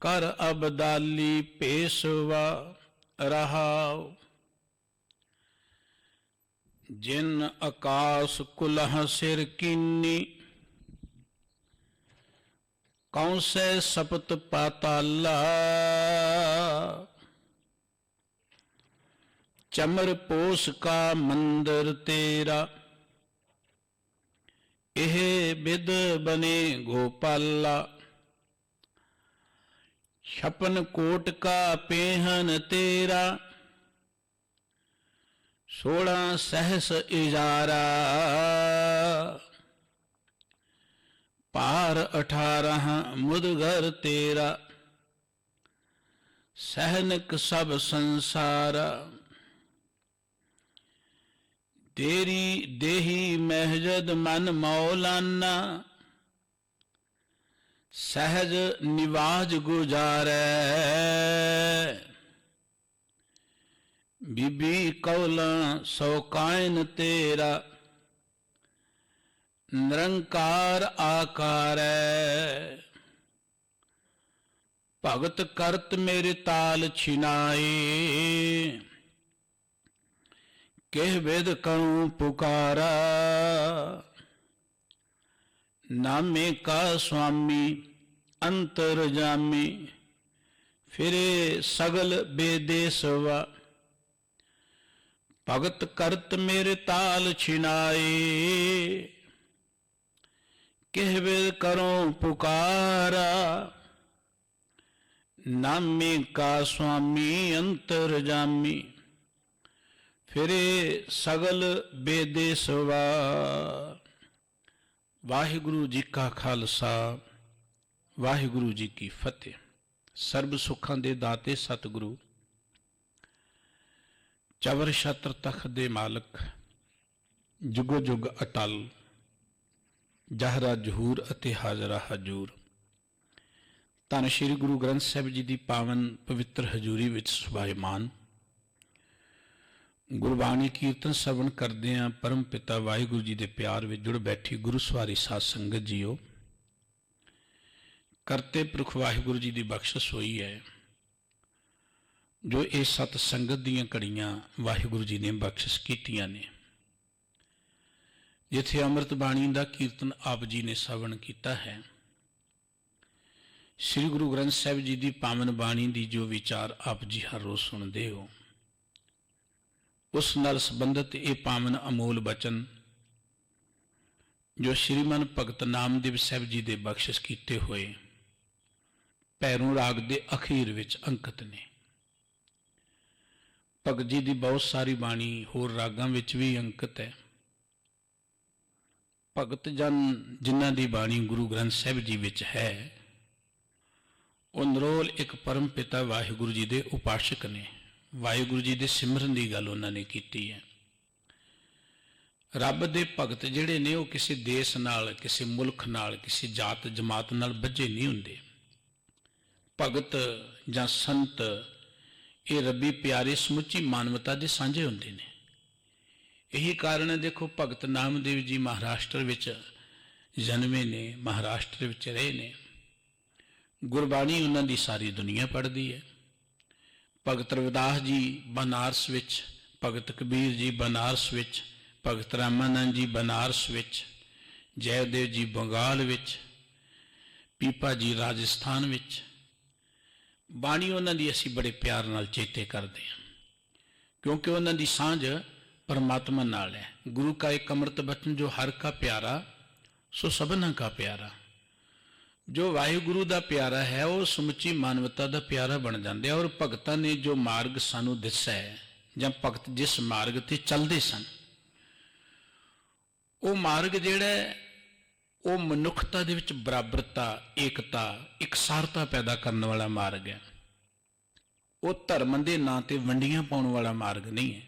कर अबदाली पेशवा रहाव। जिन आकाश कुलह सिर कीनी, कौंसे सपत पाताला। चमर पोस का मंदिर तेरा, एह बिद बने गोपाला। छपन कोट का पेहन तेरा, 16 सहस इजारा। पार 18 मुदगर तेरा, सहनक सब संसारा। तेरी देही महजद मन मौलाना, सहज निवाज गुजारे। बीबी कौला सौकायन तेरा, निरंकार आकार। भगत करत मेरे ताल छिनाए, केह वेद करूं पुकारा। नामे का स्वामी अंतरजामी, फिरे सगल बेदेसवा। भगत करत मेरे ताल छिनाए, केह वेद करूं पुकारा। नामे का स्वामी अंतरजामी, फिरे सगल बेदेसवा। वाहिगुरु जी का खालसा, वाहिगुरु जी की फतेह। सर्ब सुखां दे दाते सतगुरु, चवर छत्र तख्त दे मालक, जुगो जुग अटल, जहरा जहूर अते हाजरा हजूर। धन श्री गुरु ग्रंथ साहिब जी की पावन पवित्र हजूरी विच सुभाईमान गुरबाणी कीर्तन श्रवण करते हैं। परम पिता वाहिगुरु जी के प्यार में जुड़ बैठी गुरु सवारी साध संगत जीओ, करते पुरख वाहिगुरु जी की बख्शिश हुई है जो इस सत संगत दीयां घड़ियां वाहिगुरु जी ने बख्शिश कीतियां ने। जिथे अमृत बाणी का कीर्तन आप जी ने श्रवण किया है, श्री गुरु ग्रंथ साहिब जी की पावन बाणी की जो विचार आप जी हर रोज सुनते हो, उस नाल संबंधित ये पावन अमोल बचन जो श्रीमन भगत नामदेव साहिब जी के बख्शिश किए हुए भैरों राग के अखीर विच अंकित ने। भगत जी की बहुत सारी बाणी होर रागां विच भी अंकित है। भगत जन जिन्हां दी बाणी गुरु ग्रंथ साहिब जी विच है, उह नरोल एक परम पिता वाहिगुरु जी के उपासक ने। वाहिगुरु जी के सिमरन की गल उन्होंने की है। रब दे भगत जिहड़े ने वो किसी देश नाल, किसी मुल्क नाल, किसी जात जमात नाल बझे नहीं हुंदे। भगत जां संत ये रबी प्यारे समुची मानवता के सांझे हुंदे ने। यही कारण है, देखो भगत नामदेव जी महाराष्ट्र विच जन्मे ने, महाराष्ट्र विच रहे ने। गुरबाणी उन्हां दी सारी दुनिया पढ़ती है। भगत रविदास जी बनारस विच, भगत कबीर जी बनारस विच, भगत रामानंद जी बनारस विच, जयदेव जी बंगाल विच, पीपा जी राजस्थान विच। बाणी उन्हां दी असीं बड़े प्यार नाल चेते करते हैं, क्योंकि उन्हां दी सांझ परमात्मा नाल है। गुरु का एक अमृत बचन जो हर का प्यारा सो सबना का प्यारा। जो वाहिगुरु का प्यारा है वो समुची मानवता का प्यारा बन जाता है। और भगतां ने जो मार्ग सानू दिसा है, जां भगत जिस मार्ग ते चलते सन, वो मार्ग जिहड़ा वो मनुखता दे विच बराबरता, एकता, इकसारता पैदा करने वाला मार्ग है। वो धर्म के नां ते वंडियां पाउण वाला मार्ग नहीं है।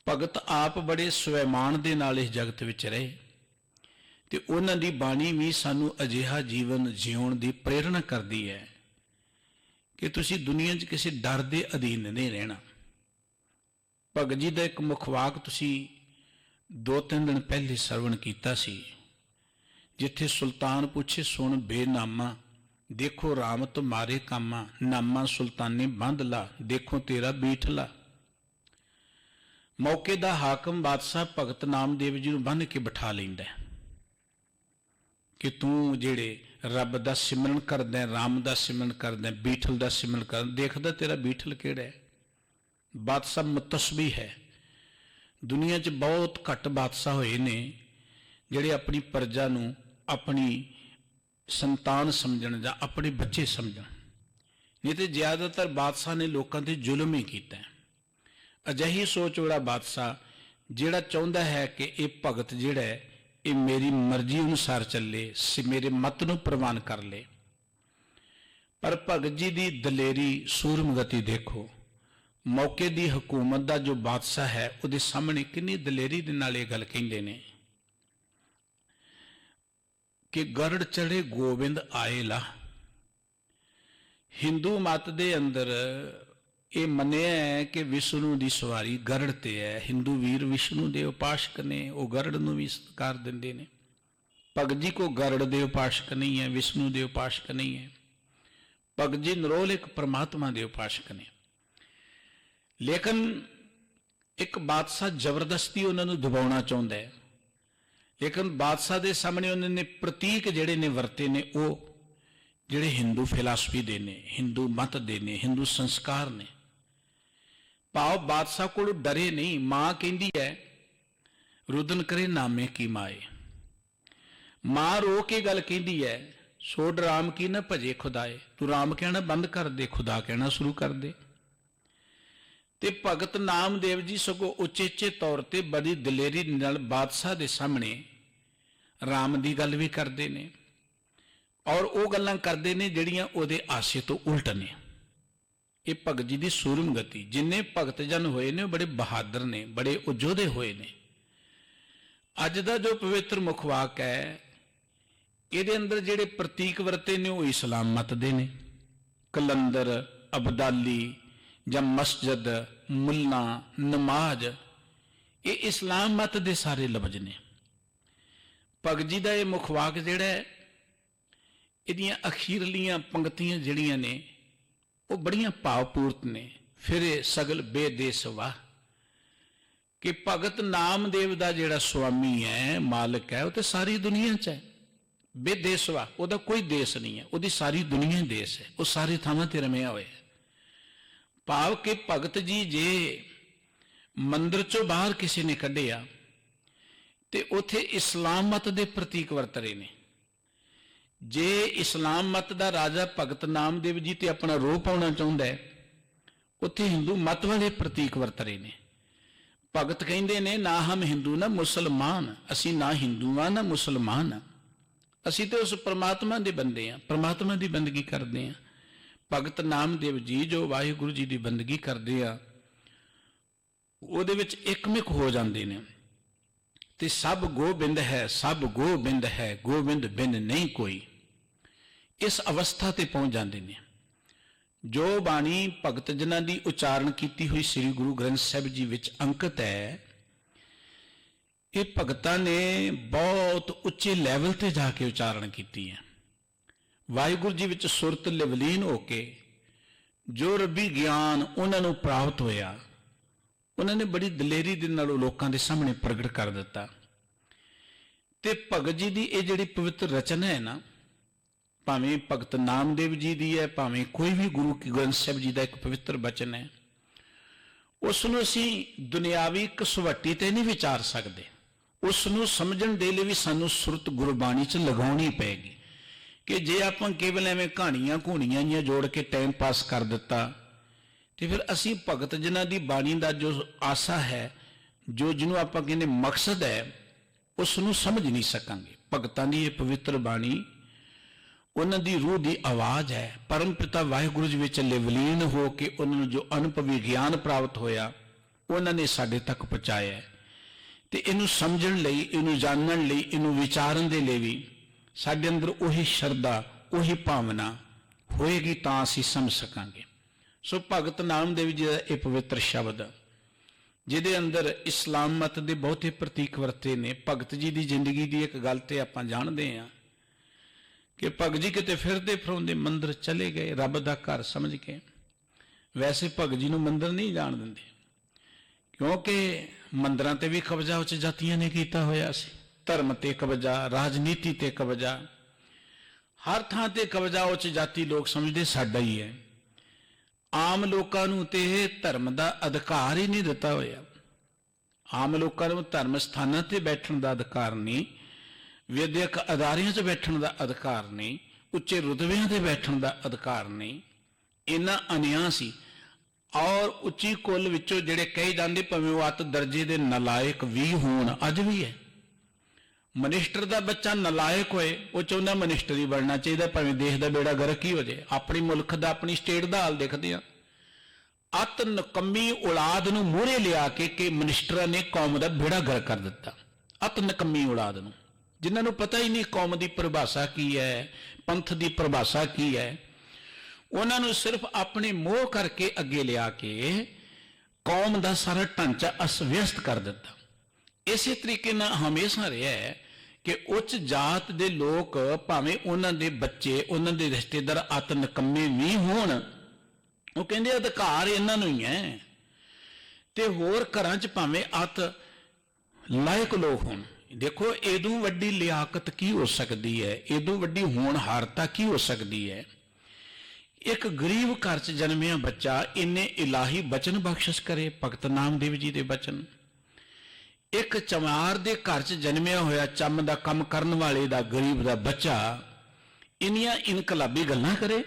भगत आप बड़े स्वैमान दे नाल इस जगत विच रहे ते उन्हां दी बाणी भी सानू अजिहा जीवन जीउण दी प्रेरणा करदी है कि तुसीं दुनिया 'च किसी डर दे अधीन नहीं रहना। भगत जी का एक मुखवाक तुसीं 2-3 दिन पहले श्रवण कीता सी, जिथे सुल्तान पूछे सुन बेनामा देखो राम तुम्हारे कामा, नामा सुल्तानी बंद ला, देखो तेरा बीठला। मौके दा हाकम बादशाह भगत नामदेव जी नूं बन्ह के बिठा लैंदा कि तू जेड़े रब दा सिमरन करदा है, राम दा सिमरन करदा है, बीठल दा सिमरन करदा, देखदा तेरा बीठल किहड़ा है। बादशाह मुतस्बी है। दुनिया च बहुत घट बादशाह होए ने जिहड़े अपनी प्रजा नूं अपनी संतान समझण जां अपने बच्चे समझण, नहीं तो ज़्यादातर बादशाह ने लोगों ते जुल्म ही कीता है। अजिही सोच वाला बादशाह जिहड़ा चाहुंदा है कि ये भगत जिहड़ा है ये मेरी मर्जी अनुसार चले, मेरे मत नूं प्रवान कर ले। पर भगत जी की दलेरी सूरमगति देखो, मौके की हुकूमत का जो बादशाह है उसके सामने कितनी दलेरी दे नाल ये गल कहिंदे ने कि गरड़ चढ़े गोबिंद आए ला। हिंदू मत दे अंदर ये मन्निया है कि विष्णु की सवारी गरड़ ते है। हिंदू वीर विष्णु के उपासक ने, वो गरड़ नूं भी सत्कार दिंदे ने। भगत जी को गरड़ दे उपासक नहीं है, विष्णु के उपासक नहीं है। भगत जी निरोल एक परमात्मा के उपासक ने। लेकिन एक बादशाह जबरदस्ती उन्होंने दबाउणा चाहुंदा है, लेकिन बादशाह के सामने उन्होंने प्रतीक जिहड़े ने वरते ने वो जिहड़े हिंदू फिलासफी दे ने, हिंदू मत दे ने, हिंदू संस्कार ने। भाव बादशाह को डरे नहीं। मां कहती है रुदन करे नामे की माए। मां रो के गल कहती है सोड राम की न भजे खुदाए। तू राम कहना बंद कर दे, खुदा कहना शुरू कर दे। ते भगत नामदेव जी सगों उचेचे तौर पर बड़ी दलेरी नाल बादशाह के सामने राम की गल भी करते हैं और वो गल्लां करते हैं जिहड़ियां उहदे आसे तो उल्ट ने। ये भगत जी की सूरम गति। जिन्ने भगत जन होए ने बड़े बहादुर ने, बड़े उजोधे होए ने। अज दा जो पवित्र मुखवाक है ये अंदर जिहड़े प्रतीक वरते ने वो इस्लाम मत दे ने। कलंदर, अबदाली जां मस्जिद, मुल्ला, नमाज, ये इस्लाम मत दे सारे लफ्ज ने। भगत जी का यह मुखवाक जिहड़ा है इहदियां अखीरलियां पंक्तियां जिहड़ियां ने वो बड़ियां भावपूर्त ने। फिरे सगल बेदेस वाह कि भगत नामदेव का जिहड़ा स्वामी है, मालिक है, वो तो सारी दुनिया च है। बेदेस वाह, वह कोई देश नहीं है, वो सारी दुनिया देश है, वो सारी थावां ते रमिया होया है। भाव के भगत जी जे मंदिर चों बाहर किसी ने कढ़िया ते उथे इस्लाम मत दे प्रतीक वरत रहे ने। जे इस्लाम मत दा राजा भगत नामदेव जी ते अपना रोह पाउणा चाहुंदा है, उत्थे हिंदू मत वाले प्रतीक वरत रहे ने। भगत कहिंदे ने ना हम हिंदू ना मुसलमान, असी ना हिंदू आ ना मुसलमान आ, असी तो उस परमात्मा दे बंदे आ, परमात्मा दी बंदगी करदे आ। भगत नामदेव जी जो वाहिगुरु जी की बंदगी करते आ ਉਹਦੇ ਵਿੱਚ एकमिक हो जाते हैं। ते सब गोबिंद है, सब गोबिंद है, गोबिंद बिन नहीं कोई, इस अवस्था ते पहुंच जाते हैं। जो बाणी भगत जनां की उचारण की हुई श्री गुरु ग्रंथ साहिब जी विच अंकित है, ये भगतां ने बहुत उच्चे लैवल ते जाके उचारण की है। वाहिगुरु जी विच सुरत लिवलीन होके जो रबी ज्ञान उन्होंने प्राप्त होया, उन्होंने बड़ी दलेरी दे नाल लोकां दे सामने प्रगट कर दिता। ते भगत जी की ये जिहड़ी पवित्र रचना है ना, भावें भगत नामदेव जी की है, भावें कोई भी गुरु की ग्रंथ साहिब जी का एक पवित्र वचन है, उसनूं असीं दुनियावी कसवट्टी ते नहीं विचार सकते। उसनूं समझण दे लई भी सानूं सुरत गुरबाणी च लगाउणी पैगी कि जे आपां केवल एवें कहानियां घूणियां जिहां जोड़ के टाइम पास कर दिता तो फिर असी भगत जिन्हां दी बाणी का जो आशा है, जो जिन्हों आपां कहने मकसद है, उसनूं समझ नहीं सकांगे। भगतां दी ये पवित्र बाणी उन्हां दी रूह की आवाज़ है। परम पिता वाहिगुरु जी विच लिवलीन हो के उन्होंने जो अनुभवी ज्ञान प्राप्त होया उन्होंने साडे तक पहुँचाया। तो इनू समझण लई, इनू जानण लई, इनू विचारन दे लई भी साडे अंदर उही श्रद्धा, उही भावना होएगी तां असीं समझ सकांगे। सो भगत नामदेव जी का यह पवित्र शब्द जिहदे अंदर इस्लाम मत के बहुते प्रतीक वरते ने। भगत जी की जिंदगी की एक गल तो आपां जाणदे हां कि भगत जी किते फिरदे फिरौंदे मंदिर चले गए, रब दा घर समझ के। वैसे भगत जी नूं मंदिर नहीं जाण दिंदे, क्योंकि मंदिरां ते भी कब्जा उच्च जातियां ने कीता होया सी। धर्म ते कब्जा, राजनीति ते कब्जा, हर थां ते कब्जा उच्च जाति लोग समझदे साडा ही है। आम लोकां नूं ते धर्म दा अधिकार ही नहीं दिता होया। आम लोकां नूं धर्म स्थानां ते बैठण दा अधिकार नहीं, विद्यक अदारियां 'च बैठण दा अधिकार नहीं, उच्चे रुतबिਆਂ ते बैठण दा अधिकार नहीं। इन्ना अन्याय सी। और उच्ची कुल विचों जिहड़े कहे जांदे भावें वो अत दर्जे दे नलायक भी होण, अज भी है। मनिस्टर दा बच्चा नलायक होए, वो चाहुंदा मनिस्टर ही बनना चाहिए, भावें देश दा बेड़ा गर्क ही हो जाए। अपनी मुल्क दा, अपनी स्टेट दा हाल देखदे आ। अत नकम्मी औलाद नूं मूहरे लिया के मनिस्टरां ने कौम दा बेड़ा गर्क कर दिता। अत नकम्मी औलाद नूं, जिन्हां नूं पता ही नहीं कौम दी परिभाषा की है, पंथ दी परिभाषा की है, उन्हां नूं सिर्फ अपने मोह करके अगे लिया के कौम दा सारा ढांचा असव्यस्त कर दिता। इसे तरीके नाल हमेशा रहा है कि उच्च जात दे लोग भावें उन्हां दे बच्चे, उन्हां दे रिश्तेदार अत नकम्मे भी होण, वो कहंदे अधिकार इन्हां नूं ही है। ते होर घरां च भावें अत लायक लोग होण। देखो इदों वड्डी लियाकत की हो सकती है, इदों वड्डी होनहारता की हो सकती है। एक गरीब घर च जन्मिया बच्चा इन्ने इलाही बचन बख्शिश करे, भगत नामदेव जी दे बचन। एक चमार दे घर च जन्मिया होया चम दा कम करन वाले दा गरीब दा बच्चा इन्नियां इनकलाबी गल्लां करे।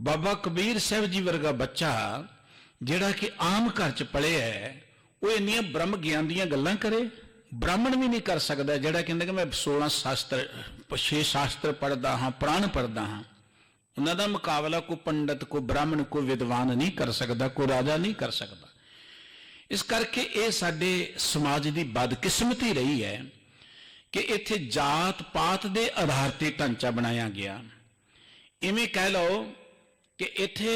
बाबा कबीर साहब जी वर्गा बच्चा जिहड़ा कि आम घर च पढ़िया है, वो इन्नियां ब्रह्म ज्ञान दियां गल्लां करे। ब्राह्मण भी नहीं कर सकता जिहड़ा कहंदा कि मैं 16 शास्त्र 6 शास्त्र पढ़दा हाँ, पुराण पढ़दा हाँ। उन्हां दा मुकाबला कोई पंडित, कोई ब्राह्मण, कोई विद्वान नहीं कर सकता, कोई राजा नहीं कर सकता। इस करके ये साडे समाज की बदकिस्मती रही है कि इत्थे जात पात के आधार पर ढांचा बनाया गया। इवें कह लो कि इत्थे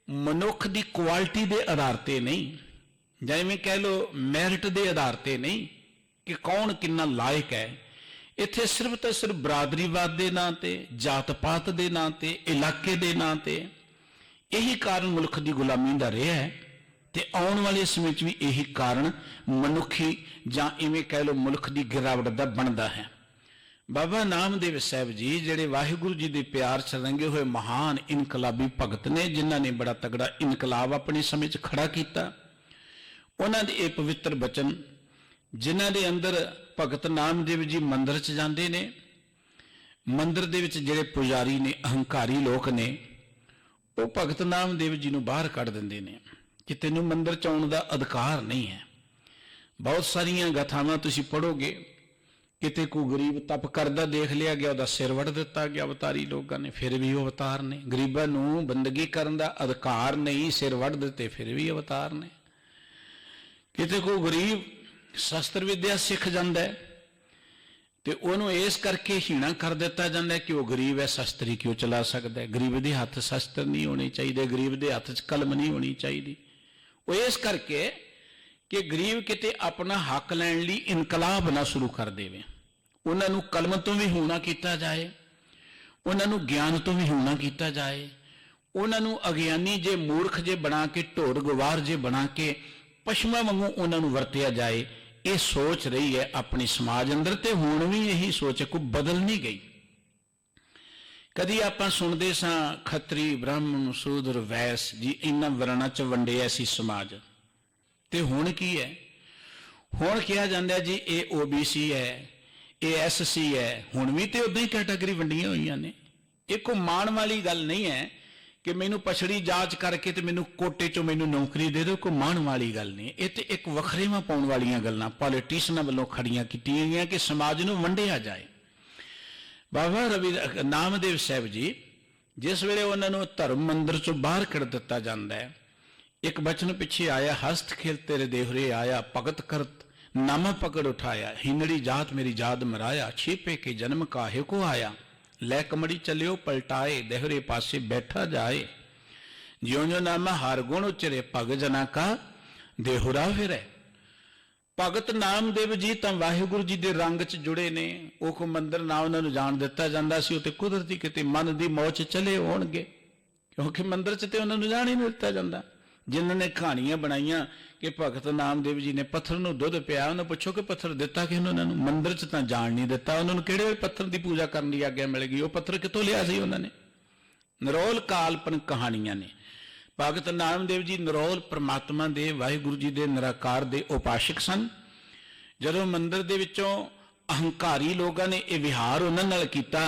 मनुख की क्वालिटी के आधार पर नहीं, जां इवें कह लो मैरिट के आधार पर नहीं कि कौन कितना लायक है। इत्थे सिर्फ तो सिर्फ बरादरीवाद के नां ते, जात पात के नां ते, इलाके के नां ते, यही कारण मुल्क की गुलामी का रहा है। ते आने वाले समय भी यही कारण मनुखी जां इवें कह लो मुल्क की गिरावट का बनता है। बाबा नामदेव साहब जी जिहड़े वाहिगुरू जी के प्यार च रंगे हुए महान इनकलाबी भगत ने, जिन्हां ने बड़ा तगड़ा इनकलाब अपने समय च खड़ा किया। उन्हां दे ये पवित्र बचन जिन्हां दे अंदर भगत नामदेव जी मंदिर च जाते ने, मंदिर दे विच जिहड़े पुजारी ने, अहंकारी लोग ने, वो भगत नामदेव जी नूं बाहर कढ दिंदे ने कि तैनूं मंदिर च आउण दा अधिकार नहीं है। बहुत सारियां गाथावां तुसीं पढ़ोगे, किते कोई गरीब तप करदा देख लिया गया, उहदा सिर वड़ दिता गया अवतारी लोगों ने, फिर भी वो अवतार ने। गरीबां नूं बंदगी करन दा अधिकार नहीं, सिर वड़ दिते फिर भी अवतार ने। किते कोई गरीब शस्त्र विद्या सीख जाता है तो उन्होंने इस करके हीणा कर दिता जाता है कि वह गरीब है, शस्त्र ही क्यों चला सकता है। गरीब के हाथ शस्त्र नहीं होने चाहिए, गरीब के हाथ च कलम नहीं होनी चाहिए। वो इस करके कि गरीब किते अपना हक लैण लई इनकलाब ना शुरू कर देवे, उन्होंने कलम तो भी होना किया जाए, उन्होंने ज्ञान तो भी होना किया जाए, उन्होंने अज्ञानी जे मूर्ख जे बना के, ढोर गवार जे बना के पशुओं वांगू उन्होंने वरतिया जाए। ये सोच रही है अपने समाज अंदर, ते हुण भी यही सोच कोई बदल नहीं गई। कदी आपां सुणदे सां खत्री ब्राह्मण शूद्र वैस जी इन्हां वरणां च वंडिया सी समाज, ते हुण की है? हुण किहा जांदा जी ये OBC है, ये SC है। हुण भी तो उदां ही कैटागरी वंडियां होईयां ने। ये कोई माण वाली गल नहीं है कि मैनू पछड़ी जांच करके तो मैनू कोटे चो मैनू नौकरी दे दो, कोई मान वाली गल नहीं। ये तो एक वखरेवा पाउण वालियां गल्लां पॉलिटिशियनां वल्लों खड़ियां कीतियां गईयां कि समाज नूं वंडिया जाए। बाबा रवि नामदेव साहब जी जिस वेले उन्होंने धर्म मंदिर चो बाहर कढ़ दिता जाता है, एक बचन पिछे आया, हस्त खेल तेरे देहरे आया, भगत करत नामा पकड़ उठाया, हिंगड़ी जात मेरी जात मराया, छिपे के जन्म काहे को आया, लै कमड़ी चलियो पलटाए, देहरे पासे बैठा जाए, ज्यों ज्यों नामा हर गुण उचरे, पग जना का देहुरा फिरे। ਭਗਤ ਨਾਮਦੇਵ ਜੀ ਤਾਂ ਵਾਹਿਗੁਰੂ ਜੀ ਦੇ ਰੰਗ 'ਚ ਜੁੜੇ ਨੇ। ਉਹ ਕੋ ਮੰਦਰ ਨਾ ਉਹਨਾਂ ਨੂੰ ਜਾਣ ਦਿੱਤਾ ਜਾਂਦਾ ਸੀ, ਉਹ ਤੇ ਕੁਦਰਤੀ ਕਿਤੇ ਮਨ ਦੀ ਮੌਜ 'ਚ ਚਲੇ ਹੋਣਗੇ, ਕਿਉਂਕਿ ਮੰਦਰ 'ਚ ਤੇ ਉਹਨਾਂ ਨੂੰ ਜਾਣ ਹੀ ਨਹੀਂ ਦਿੱਤਾ ਜਾਂਦਾ। ਜਿਨ੍ਹਾਂ ਨੇ ਕਹਾਣੀਆਂ ਬਣਾਈਆਂ ਕਿ ਭਗਤ ਨਾਮਦੇਵ ਜੀ ਨੇ ਪੱਥਰ ਨੂੰ ਦੁੱਧ ਪਿਆ, ਉਹਨੂੰ ਪੁੱਛੋ ਕਿ ਪੱਥਰ ਦਿੱਤਾ ਕਿ ਉਹਨਾਂ ਨੂੰ? ਮੰਦਰ 'ਚ ਤਾਂ ਜਾਣ ਨਹੀਂ ਦਿੱਤਾ। ਉਹਨਾਂ ਨੂੰ ਕਿਹੜੇ ਪੱਥਰ ਦੀ ਪੂਜਾ ਕਰਨ ਦੀ ਆਗਿਆ ਮਿਲ ਗਈ? ਉਹ ਪੱਥਰ ਕਿੱਥੋਂ ਲਿਆ ਸੀ ਉਹਨਾਂ ਨੇ? ਨਿਰੋਲ ਕਾਲਪਨਿਕ ਕਹਾਣੀਆਂ ਨੇ। ਭਗਤ ਨਾਮਦੇਵ ਜੀ ਨਿਰੋਲ ਪ੍ਰਮਾਤਮਾ ਦੇ, ਵਾਹਿਗੁਰੂ ਜੀ ਦੇ ਨਿਰਾਕਾਰ ਦੇ ਉਪਾਸ਼ਕ ਸਨ। ਜਦੋਂ ਮੰਦਰ ਦੇ ਵਿੱਚੋਂ ਅਹੰਕਾਰੀ ਲੋਕਾਂ ਨੇ ਇਹ ਵਿਹਾਰ ਉਹਨਾਂ ਨਾਲ ਕੀਤਾ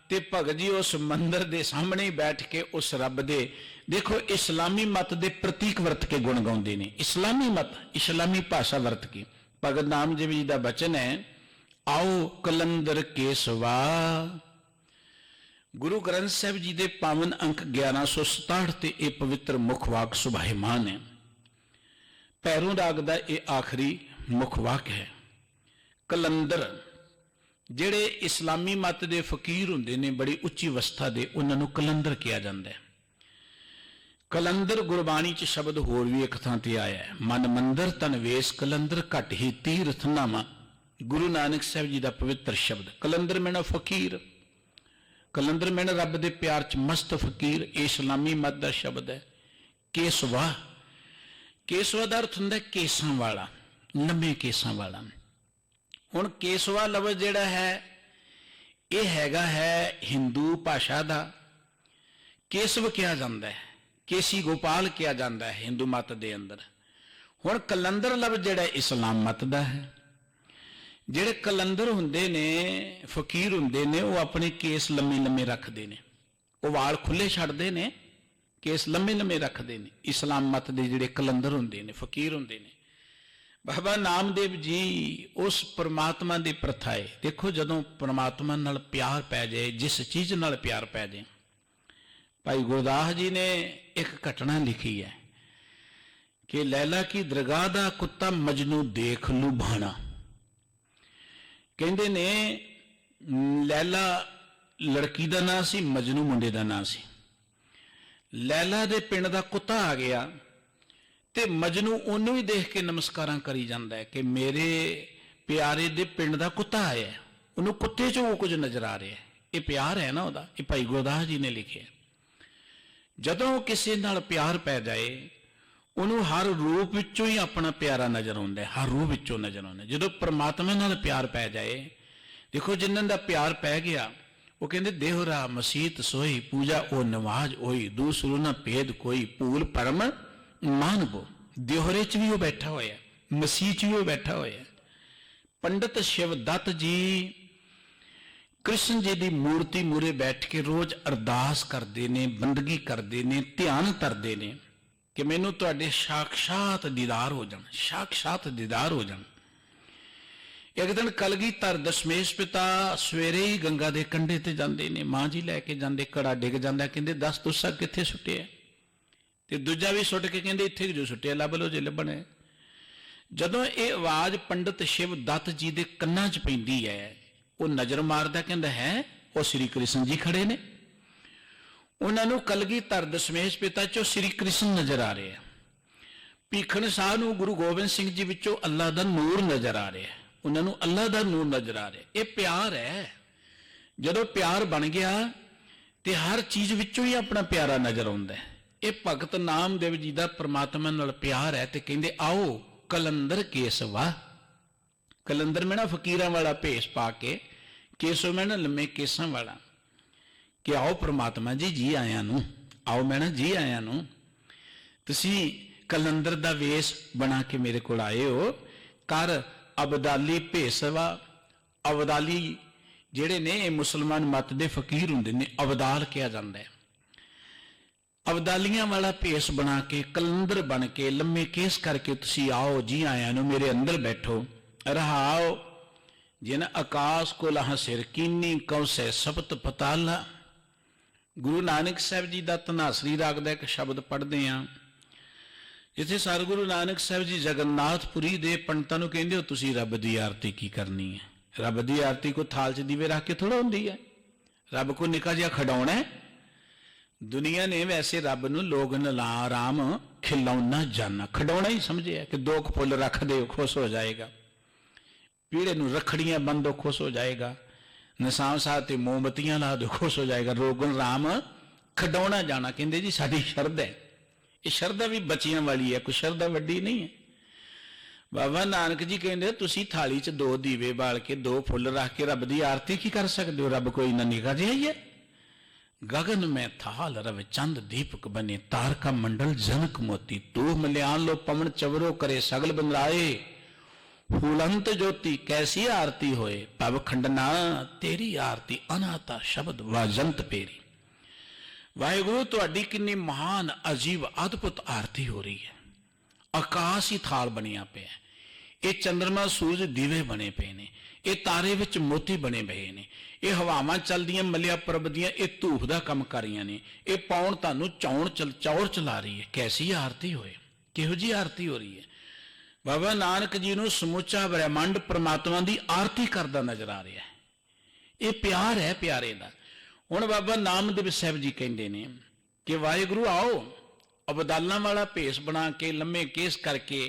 ਤੇ ਭਗਤ ਜੀ ਉਸ ਮੰਦਰ ਦੇ ਸਾਹਮਣੇ ਬੈਠ ਕੇ ਉਸ ਰੱਬ ਦੇ, ਦੇਖੋ ਇਸਲਾਮੀ ਮਤ ਦੇ ਪ੍ਰਤੀਕ ਵਰਤ ਕੇ ਗੁਣ ਗਾਉਂਦੇ ਨੇ। ਇਸਲਾਮੀ ਮਤ, ਇਸਲਾਮੀ ਭਾਸ਼ਾ ਵਰਤ ਕੇ। ਭਗਤ ਨਾਮਦੇਵ ਜੀ ਦਾ ਬਚਨ ਹੈ, ਆਓ ਕਲੰਦਰ ਕੇਸਵਾ। ਗੁਰੂ ਗ੍ਰੰਥ ਸਾਹਿਬ ਜੀ ਦੇ ਪਾਵਨ ਅੰਕ 1167 ਤੇ ਇਹ ਪਵਿੱਤਰ ਮੁੱਖ ਵਾਕ ਸੁਭਾਇਮਾਨ ਹੈ। ਭੈਰੋਂ ਰਾਗ ਦਾ ਇਹ ਆਖਰੀ ਮੁੱਖ ਵਾਕ ਹੈ। ਕਲੰਦਰ, ਜਿਹੜੇ ਇਸਲਾਮੀ ਮਤ ਦੇ ਫਕੀਰ ਹੁੰਦੇ ਨੇ ਬੜੀ ਉੱਚੀ ਅਵਸਥਾ ਦੇ, ਉਹਨਾਂ ਨੂੰ ਕਲੰਦਰ ਕਿਹਾ ਜਾਂਦਾ ਹੈ। ਕਲੰਦਰ ਗੁਰਬਾਣੀ 'ਚ ਸ਼ਬਦ ਹੋਰ ਵੀ ਇੱਕ ਥਾਂ ਤੇ ਆਇਆ ਹੈ, ਮਨ ਮੰਦਰ ਤਨ ਵੇਸ ਕਲੰਦਰ ਘਟ ਹੀ ਤੀਰਥ ਨਾਮਾ। ਗੁਰੂ ਨਾਨਕ ਸਾਹਿਬ ਜੀ ਦਾ ਪਵਿੱਤਰ ਸ਼ਬਦ। ਕਲੰਦਰ ਮੈਨਾ ਫਕੀਰ, ਕਲੰਦਰ ਮੈਨਾ ਰੱਬ ਦੇ ਪਿਆਰ 'ਚ ਮਸਤ ਫਕੀਰ। ਇਹ ਇਸਲਾਮੀ ਮਤ ਦਾ ਸ਼ਬਦ ਹੈ। ਕੇਸਵਾ, ਕੇਸਵਾ ਦਾ ਅਰਥ ਹੁੰਦਾ ਕੇਸਾਂ ਵਾਲਾ, ਲੰਮੇ ਕੇਸਾਂ ਵਾਲਾ। ਹੁਣ ਕੇਸਵਾ ਲਫ਼ਜ਼ ਜਿਹੜਾ ਹੈ ਇਹ ਹੈਗਾ ਹੈ ਹਿੰਦੂ ਭਾਸ਼ਾ ਦਾ। ਕੇਸਵ ਕਿਹਾ ਜਾਂਦਾ ਹੈ, ਕੇਸੀ ਗੋਪਾਲ ਕਿਹਾ ਜਾਂਦਾ ਹੈ ਹਿੰਦੂ ਮਤ ਦੇ ਅੰਦਰ। ਹੁਣ ਕਲੰਦਰ ਲਫ਼ਜ਼ ਜਿਹੜਾ ਇਸਲਾਮ ਮਤ ਦਾ ਹੈ। ਜਿਹੜੇ ਕਲੰਦਰ ਹੁੰਦੇ ਨੇ, ਫਕੀਰ ਹੁੰਦੇ ਨੇ, ਉਹ ਆਪਣੇ ਕੇਸ ਲੰਮੇ ਲੰਮੇ ਰੱਖਦੇ ਨੇ, ਉਹ ਵਾਲ ਖੁੱਲੇ ਛੱਡਦੇ ਨੇ, ਕੇਸ ਲੰਮੇ ਲੰਮੇ ਰੱਖਦੇ ਨੇ। ਇਸਲਾਮ ਮਤ ਦੇ ਜਿਹੜੇ ਕਲੰਦਰ ਹੁੰਦੇ ਨੇ, ਫਕੀਰ ਹੁੰਦੇ ਨੇ। ਬਾਬਾ ਨਾਮਦੇਵ ਜੀ ਉਸ ਪਰਮਾਤਮਾ ਦੀ ਪ੍ਰਥਾ ਹੈ। ਦੇਖੋ ਜਦੋਂ ਪਰਮਾਤਮਾ ਨਾਲ ਪਿਆਰ ਪੈ ਜਾਏ, ਜਿਸ ਚੀਜ਼ ਨਾਲ ਪਿਆਰ ਪੈ ਜਾਏ। ਭਾਈ ਗੁਰਦਾਸ ਜੀ ਨੇ ਇੱਕ ਘਟਨਾ ਲਿਖੀ ਹੈ ਕਿ ਲੈਲਾ ਕੀ ਦਰਗਾਹ ਦਾ ਕੁੱਤਾ ਮਜਨੂ ਦੇਖ ਲੁਭਾਣਾ। ਕਹਿੰਦੇ ਨੇ ਲੈਲਾ ਲੜਕੀ ਦਾ ਨਾਂ ਸੀ, ਮਜਨੂ ਮੁੰਡੇ ਦਾ ਨਾਂ ਸੀ। ਲੈਲਾ ਦੇ ਪਿੰਡ ਦਾ ਕੁੱਤਾ ਆ ਗਿਆ ਤੇ ਮਜਨੂ ਉਹਨੂੰ ਹੀ ਦੇਖ ਕੇ ਨਮਸਕਾਰਾਂ ਕਰੀ ਜਾਂਦਾ ਹੈ ਕਿ ਮੇਰੇ ਪਿਆਰੇ ਦੇ ਪਿੰਡ ਦਾ ਕੁੱਤਾ ਆਇਆ। ਉਹਨੂੰ ਕੁੱਤੇ 'ਚੋਂ ਉਹ ਕੁਝ ਨਜ਼ਰ ਆ ਰਿਹਾ। ਇਹ ਪਿਆਰ ਹੈ ਨਾ ਉਹਦਾ। ਇਹ ਭਾਈ ਗੁਰਦਾਸ ਜੀ ਨੇ ਲਿਖਿਆ। ਜਦੋਂ ਕਿਸੇ ਨਾਲ ਪਿਆਰ ਪੈ ਜਾਏ, ਉਹਨੂੰ ਹਰ ਰੂਪ ਵਿੱਚੋਂ ਹੀ ਆਪਣਾ ਪਿਆਰਾ ਨਜ਼ਰ ਆਉਂਦਾ ਹੈ, ਹਰ ਰੂਪ ਵਿੱਚੋਂ ਨਜ਼ਰ ਆਉਂਦਾ। ਜਦੋਂ ਪਰਮਾਤਮਾ ਨਾਲ ਪਿਆਰ ਪੈ ਜਾਏ, ਦੇਖੋ ਜਿਨ੍ਹਾਂ ਦਾ ਪਿਆਰ ਪੈ ਗਿਆ ਉਹ ਕਹਿੰਦੇ ਦੇਹੁਰਾ ਮਸੀਤ ਸੋਈ ਪੂਜਾ ਉਹ ਨਵਾਜ਼ ਹੋਈ ਦੂਸਰੂ ਨਾ ਭੇਦ ਕੋਈ ਭੂਲ ਪਰਮ ਮਾਨਬੋ। ਦਿਓਹਰੇ 'ਚ ਵੀ ਉਹ ਬੈਠਾ ਹੋਇਆ, ਮਸੀਹ 'ਚ ਵੀ ਉਹ ਬੈਠਾ ਹੋਇਆ। ਪੰਡਤ ਸ਼ਿਵ ਦੱਤ ਜੀ ਕ੍ਰਿਸ਼ਨ ਜੀ ਦੀ ਮੂਰਤੀ ਮੂਰੇ ਬੈਠ ਕੇ ਰੋਜ਼ ਅਰਦਾਸ ਕਰਦੇ ਨੇ, ਬੰਦਗੀ ਕਰਦੇ ਨੇ, ਧਿਆਨ ਧਰਦੇ ਨੇ ਕਿ ਮੈਨੂੰ ਤੁਹਾਡੇ ਸਾਖਸ਼ਾਤ ਦੀਦਾਰ ਹੋ ਜਾਣ, ਸਾਖਸ਼ਾਤ ਦੀਦਾਰ ਹੋ ਜਾਣ। ਇੱਕ ਦਿਨ ਕਲਗੀਧਰ ਦਸ਼ਮੇਸ਼ ਪਿਤਾ ਸਵੇਰੇ ਹੀ ਗੰਗਾ ਦੇ ਕੰਢੇ ਤੇ ਜਾਂਦੇ ਨੇ, ਮਾਂ ਜੀ ਲੈ ਕੇ ਜਾਂਦੇ, ਘੜਾ ਡਿੱਗ ਜਾਂਦਾ, ਕਹਿੰਦੇ ਦੱਸ ਤੁਸਾਂ ਕਿੱਥੇ ਸੁੱਟਿਆ? ਤੇ ਦੂਜਾ ਵੀ ਸੁੱਟ ਕੇ ਕਹਿੰਦੇ ਇੱਥੇ ਜੋ ਸੁੱਟਿਆ ਲੱਭ ਲਓ ਜੇ ਲੱਭਣਾ। ਜਦੋਂ ਇਹ ਆਵਾਜ਼ ਪੰਡਤ ਸ਼ਿਵ ਦੱਤ ਜੀ ਦੇ ਕੰਨਾਂ 'ਚ ਪੈਂਦੀ ਹੈ, ਉਹ ਨਜ਼ਰ ਮਾਰਦਾ, ਕਹਿੰਦਾ ਹੈ ਉਹ ਸ੍ਰੀ ਕ੍ਰਿਸ਼ਨ ਜੀ ਖੜੇ ਨੇ। ਉਹਨਾਂ ਨੂੰ ਕਲਗੀਧਰ ਦਸ਼ਮੇਸ਼ ਪਿਤਾ 'ਚੋਂ ਸ੍ਰੀ ਕ੍ਰਿਸ਼ਨ ਨਜ਼ਰ ਆ ਰਿਹਾ। ਭੀਖਣ ਸਾਹ ਨੂੰ ਗੁਰੂ ਗੋਬਿੰਦ ਸਿੰਘ ਜੀ ਵਿੱਚੋਂ ਅੱਲਾ ਦਾ ਨੂਰ ਨਜ਼ਰ ਆ ਰਿਹਾ। ਉਹਨਾਂ ਨੂੰ ਅੱਲਾ ਦਾ ਨੂਰ ਨਜ਼ਰ ਆ ਰਿਹਾ। ਇਹ ਪਿਆਰ ਹੈ। ਜਦੋਂ ਪਿਆਰ ਬਣ ਗਿਆ ਤੇ ਹਰ ਚੀਜ਼ ਵਿੱਚੋਂ ਹੀ ਆਪਣਾ ਪਿਆਰਾ ਨਜ਼ਰ ਆਉਂਦਾ ਹੈ। ਇਹ ਭਗਤ ਨਾਮਦੇਵ ਜੀ ਦਾ ਪਰਮਾਤਮਾ ਨਾਲ ਪਿਆਰ ਹੈ। ਤੇ ਕਹਿੰਦੇ ਆਓ ਕਲੰਦਰ ਕੇਸਵਾ। ਕਲੰਦਰ ਮੈਂ ਨਾ ਫਕੀਰਾਂ ਵਾਲਾ ਭੇਸ ਪਾ ਕੇ, ਕੇਸਵ ਮੈਂ ਨਾ ਲੰਮੇ ਕੇਸਾਂ ਵਾਲਾ, ਕਿ ਆਓ ਪ੍ਰਮਾਤਮਾ ਜੀ, ਜੀ ਆਇਆਂ ਨੂੰ। ਆਓ ਮੈਂ ਨਾ ਜੀ ਆਇਆਂ ਨੂੰ। ਤੁਸੀਂ ਕਲੰਦਰ ਦਾ ਵੇਸ ਬਣਾ ਕੇ ਮੇਰੇ ਕੋਲ ਆਏ ਹੋ। ਕਰ ਅਬਦਾਲੀ ਭੇਸਵਾ। ਅਬਦਾਲੀ ਜਿਹੜੇ ਨੇ ਇਹ ਮੁਸਲਮਾਨ ਮਤ ਦੇ ਫਕੀਰ ਹੁੰਦੇ ਨੇ, ਅਬਦਾਲ ਕਿਹਾ ਜਾਂਦਾ ਹੈ। ਅਬਦਾਲੀਆਂ ਵਾਲਾ ਭੇਸ ਬਣਾ ਕੇ, ਕਲੰਦਰ ਬਣ ਕੇ, ਲੰਮੇ ਕੇਸ ਕਰਕੇ ਤੁਸੀਂ ਆਓ, ਜੀ ਆਇਆਂ ਨੂੰ, ਮੇਰੇ ਅੰਦਰ ਬੈਠੋ। ਰਹਾਓ ਜਿਨ ਆਕਾਸ਼ ਕੋ ਲਾਹ ਸਿਰ ਕੀਨੀ ਕੌਸੈ ਸਪਤ ਪਤਾਲਾ। ਗੁਰੂ ਨਾਨਕ ਸਾਹਿਬ ਜੀ ਦਾ ਧਨਾਸਰੀ ਰਾਗ ਦਾ ਇੱਕ ਸ਼ਬਦ ਪੜ੍ਹਦੇ ਹਾਂ, ਜਿੱਥੇ ਸਤਿਗੁਰੂ ਨਾਨਕ ਸਾਹਿਬ ਜੀ ਜਗਨਨਾਥਪੁਰੀ ਦੇ ਪੰਡਤਾਂ ਨੂੰ ਕਹਿੰਦੇ ਹੋ ਤੁਸੀਂ ਰੱਬ ਦੀ ਆਰਤੀ ਕੀ ਕਰਨੀ ਹੈ? ਰੱਬ ਦੀ ਆਰਤੀ ਕੋ ਥਾਲ 'ਚ ਦੀਵੇ ਰੱਖ ਕੇ ਥੋੜਾ ਹੁੰਦੀ ਹੈ। ਰੱਬ ਕੋ ਨਿੱਕਾ ਜਿਹਾ ਖਡਾਉਣਾ ਹੈ। ਦੁਨੀਆ ਨੇ ਵੈਸੇ ਰੱਬ ਨੂੰ ਲੋਕ ਨਲਾ ਰਾਮ खिलौना जाना, खिडौना ही समझे कि दो फुल रख दे खुश हो जाएगा, पीड़े नूं रखड़ियां बन दो खुश हो जाएगा, निशान साहब ते मोमबत्तियां ला दो खुश हो जाएगा, रोगन राम खिडौना जाना। कहते जी साडी शरधा है, ये शरधा भी बच्चियां वाली है, कोई शरधा वड्डी नहीं है। बाबा नानक जी कहते तुसी थाली च दो दीवे बाल के दो फुल रख के रब की आरती की कर सकते हो? रब कोई इन्ना निगाह जिहा ही है? गगन में थाल रव चंद दीपक बने, तारका मंडल जनक मोती, तू मल्यान लो पवन चवरो करे, सगल बंदराए फूलंत ज्योति, कैसी आरती होए पव खंडना, तेरी आरती अनाता शब्द वाजंत पेरी। वाहिगुरु तुहाडी किन्नी महान अजीब अद्भुत आरती हो रही है। आकाश ही थाल बनिया पे, ये चंद्रमा सूरज दीवे बने पे ने, ये तारे विच मोती बने पे ने, ये हवावां चलदियां मलिया परब दियां ये धूफ दा काम कर रही ने, ये पौण तुहानूं चौर चला रही है। कैसी आरती होए, किहो जी आरती हो रही है? बाबा नानक जी नूं समूचा ब्रह्मंड परमात्मा की आरती करता नजर आ रहा है। ये प्यार है प्यारे का। हुण बाबा नामदेव साहब जी कहते ने कि वाहिगुरु आओ, अबदालां वाला भेस बना के लम्मे केस करके,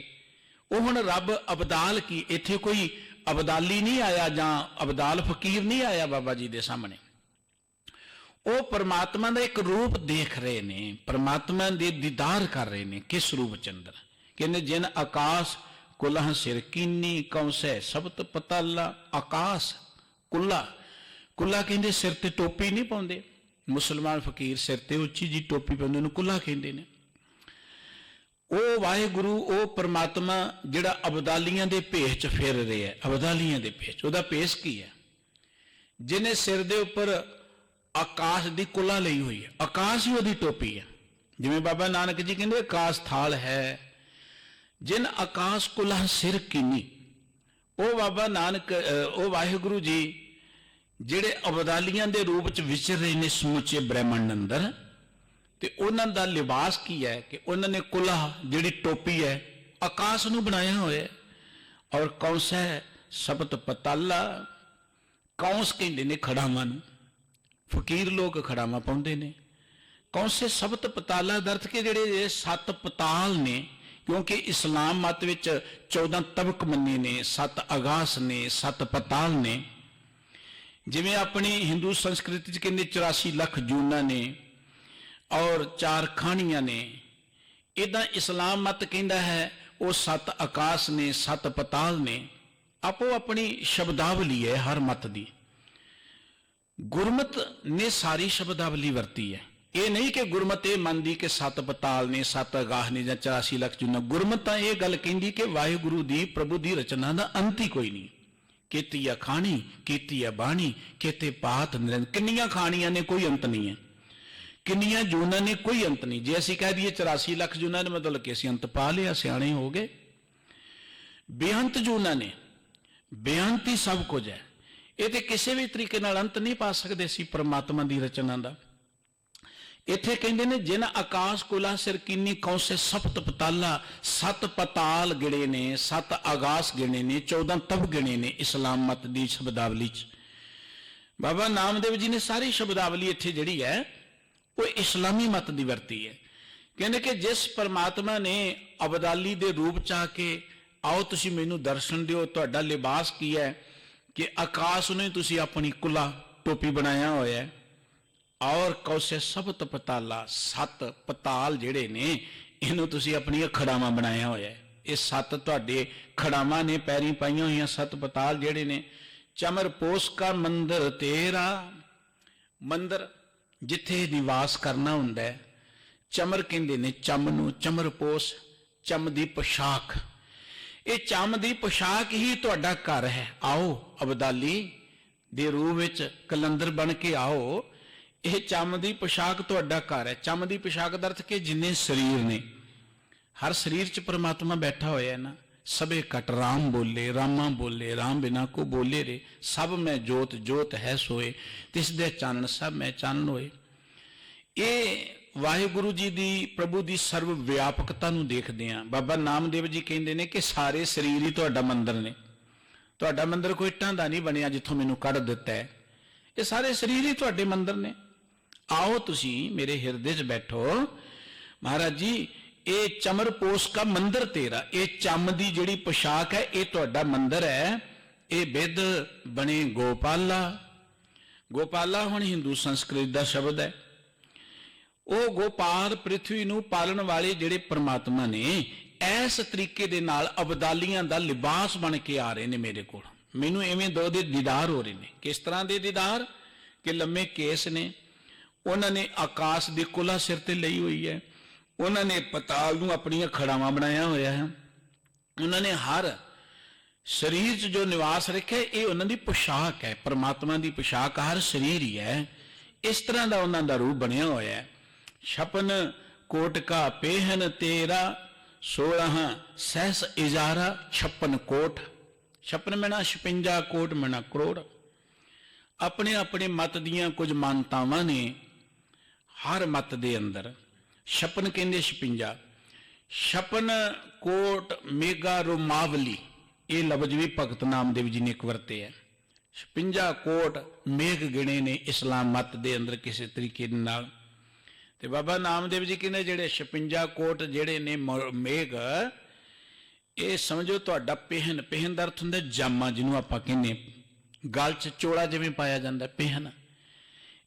वो हुण रब अबदाल की, इत्थे कोई अबदाली नहीं आया जां अबदाल फकीर नहीं आया बाबा जी दे सामने। वो परमात्मा का एक रूप देख रहे ने, परमात्मा दे दीदार कर रहे ने। किस रूप च अंदर? कहने जिन आकाश कुलह सिर कीनी, कौसै सबत पताला। आकाश कुल्ला, कुल्ला कहते सिर ते टोपी नहीं पाउंदे, मुसलमान फकीर सिर ते उच्ची जी टोपी पाउंदे ने, कुल्ला कहते ने। वो वाहिगुरु वो परमात्मा जिहड़ा अबदालियां दे भेस च फिर रहा है, अबदालियां दे भेस, उहदा भेस की है? जिन्हें सिर दे उपर आकाश की कुल्ला लई हुई है, आकाश ही उहदी टोपी है। जिवें बाबा नानक जी कहते आकाश थाल है, जिन आकाश कुल्ला सिर कीनी, वो बाबा नानक वो वाहिगुरु जी जिहड़े अबदालियां दे रूप च विचर रहे ने समूचे ब्रह्मंड अंदर, ते उन्हां दा लिबास की है कि उन्होंने कुल्ला जिहड़ी टोपी है आकाश नूं बनाया होया है। और कौंसै सबत पताला, कौंस कहंदे ने खड़ावां नूं, फकीर लोग खड़ावां पाउंदे ने। कौंसे सबत पताला दर्थ के जिहड़े 7 पताल ने, क्योंकि इस्लाम मत विच 14 तबक मन्ने ने, 7 आगास ने, 7 पताल ने। जिवें अपनी हिंदू संस्कृति च कहंदे 84 लख जूना ने और 4 खानियां ने, इदां इस्लाम मत कहंदा है वो 7 आकाश ने, 7 पताल ने। आपो अपनी शब्दावली है हर मत दी। गुरमत ने सारी शब्दावली वरती है। ये नहीं कि गुरमत ये मनदी कि 7 पताल ने, 7 आगाह ने, जां 84 लख जूना। गुरमत ये गल कहंदी कि वाहिगुरु दी प्रभु दी रचना दा अंत ही कोई नहीं। केती है खानी, केती है बाणी, केते पात निरंतर। किन्नियां खानियां ने, कोई अंत नहीं है। किन्नियां जूना ने, कोई अंत नहीं। जे असीं कह दईए 84 लख जूना ने, मतलब कि असीं अंत पा लिया, सियाणे हो गए। बेअंत जूना ने, बेअंत ही सब कुछ है। ये तो किसी भी तरीके नाल अंत नहीं पा सकते सी परमात्मा की रचना का। इत्थे कहंदे ने जिन आकाश कुला सिर कीनी, कौंसे सप्त पताला, 7 पताल गिणे ने, 7 आगास गिणे ने, 14 तब गिणे ने इस्लाम मत की शब्दावली च। बाबा नामदेव जी ने सारी शब्दावली इत्थे जिहड़ी है वो इस्लामी मत की वरती है। कहंदे कि जिस परमात्मा ने अबदाली दे रूप च आके आओ तुसीं मैनूं दर्शन दिओ, तुहाडा लिबास की है कि आकाश ने तुसीं अपनी कुला टोपी बनाया होया है। और कौसे सबत पताला, 7 पताल जिहड़े ने इहनूं तुसीं अपनी खड़ावां बनाया होया है। ये 7 तुहाडे खड़ावां ने, पैरीं पाईआं होईआं 7 पताल जिहड़े ने। चमर पोस का मंदिर तेरा, मंदिर जिथे निवास करना हुंदा है। चमर कहंदे ने चम नूं, चमर पोस चम दी पोशाक। ये चम दी पोशाक ही तुहाडा घर है। आओ अबदाली दे रूप विच कलंदर बन के आओ। यह चम की पोशाक तुहाडा घर है। चम की पोशाक का अर्थ कि जिन्ने शरीर ने, हर शरीर च परमात्मा बैठा होया है ना। सबे कट राम बोले, रामा बोले, राम बिना को बोले रे। सब मैं जोत, जोत है सोए, तिस दे चानन सब मैं चानन होए। ये वाहिगुरु जी की प्रभु की सर्व व्यापकता नूं देखदे हां। बाबा नामदेव जी कहंदे ने कि सारे शरीर ही तुहाडा मंदिर ने। तुहाडा मंदिर कोई इट्टां दा नहीं बनिया जिथों मैनूं कढ दिता है। ये सारे शरीर ही तुहाडे मंदिर ने। आओ तुसीं मेरे हिरदे च बैठो। महाराज जी ये चमर पोस का मंदिर तेरा, ये चम की जिहड़ी पोशाक है ये तुहाडा मंदिर है। ये बिध बने गोपाला। गोपाला हुण हिंदू संस्कृत का शब्द है। वो गोपाल पृथ्वी नूं पालन वाले जिहड़े परमात्मा ने इस तरीके दे नाल अबदालियां दा लिबास बन के आ रहे ने मेरे कोल। मैनूं इवें दो दे दीदार हो रहे ने। किस तरह दे दीदार कि लम्मे केस ने, उन्होंने आकाश की कुला सिर ते लई हुई है, उन्होंने पताल नूं अपनियां खड़ावां बनाया होया है, उन्होंने हर शरीर च जो निवास रखे ये उन्होंने पोशाक है, परमात्मा की पोशाक हर शरीर ही है। इस तरह का उन्हों का रूप बनया होया है। छपन कोट का पेहन तेरा, 16 सहस इजारा, 56 कोट। 56 महीना 56 कोट महीना करोड़। अपने अपने मत दियां कुछ मानतावां ने हर मत दे अंदर। 56 कहंदे 56। 56 कोट मेगा रोमावली, ये लफ्ज भी भगत नामदेव जी ने एक वरते है। 56 कोट मेघ गिणे ने इस्लाम मत दे अंदर किसी तरीके नाल। ते बाबा नामदेव जी कहने जेड़े 56 कोट जेड़े ने मेघ, ये समझो तुहाडा पेहन। पेहन दा अर्थ हुंदा जामा, जिन्हों आपां कहने गल च चोड़ा जिवें पाया जांदा पेहन।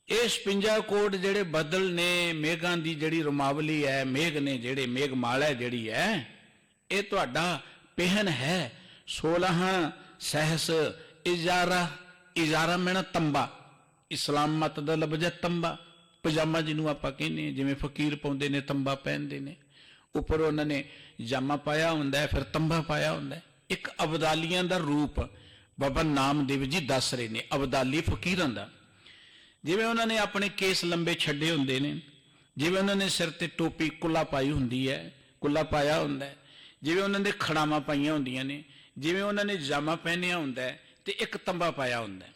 ये 56 कोट जेड़े बदल ने, मेघां दी जेड़ी रोमावली है, मेघ ने जेड़े मेघमाला है जेड़ी है, ये तुहाडा पेहन है। 16 सहस इजारा। इजारा मैना तंबा, इस्लाम मत दा लफ्ज़ है तंबा। पजामा जिन्हों आपां कहने, जिवें फकीर पाउंदे ने तंबा पहनते ने, उपर उन्होंने जामा पाया हुंदा है, फिर तंबा पाया हुंदा है। एक अबदालियां दा रूप बाबा नामदेव जी दस रहे ने, अबदाली फकीरां दा। जिवें उन्होंने अपने केस लंबे छड्डे हुंदे ने, जिवें उन्होंने सिर ते टोपी कुल्ला पाई हुंदी है, कुल्ला पाया हुंदा है, जिवें उन्होंने खड़ावां पाईयां हुंदियां ने, जिवें उन्होंने जामा पहनिया हुंदा है ते एक तंबा पाया हुंदा है।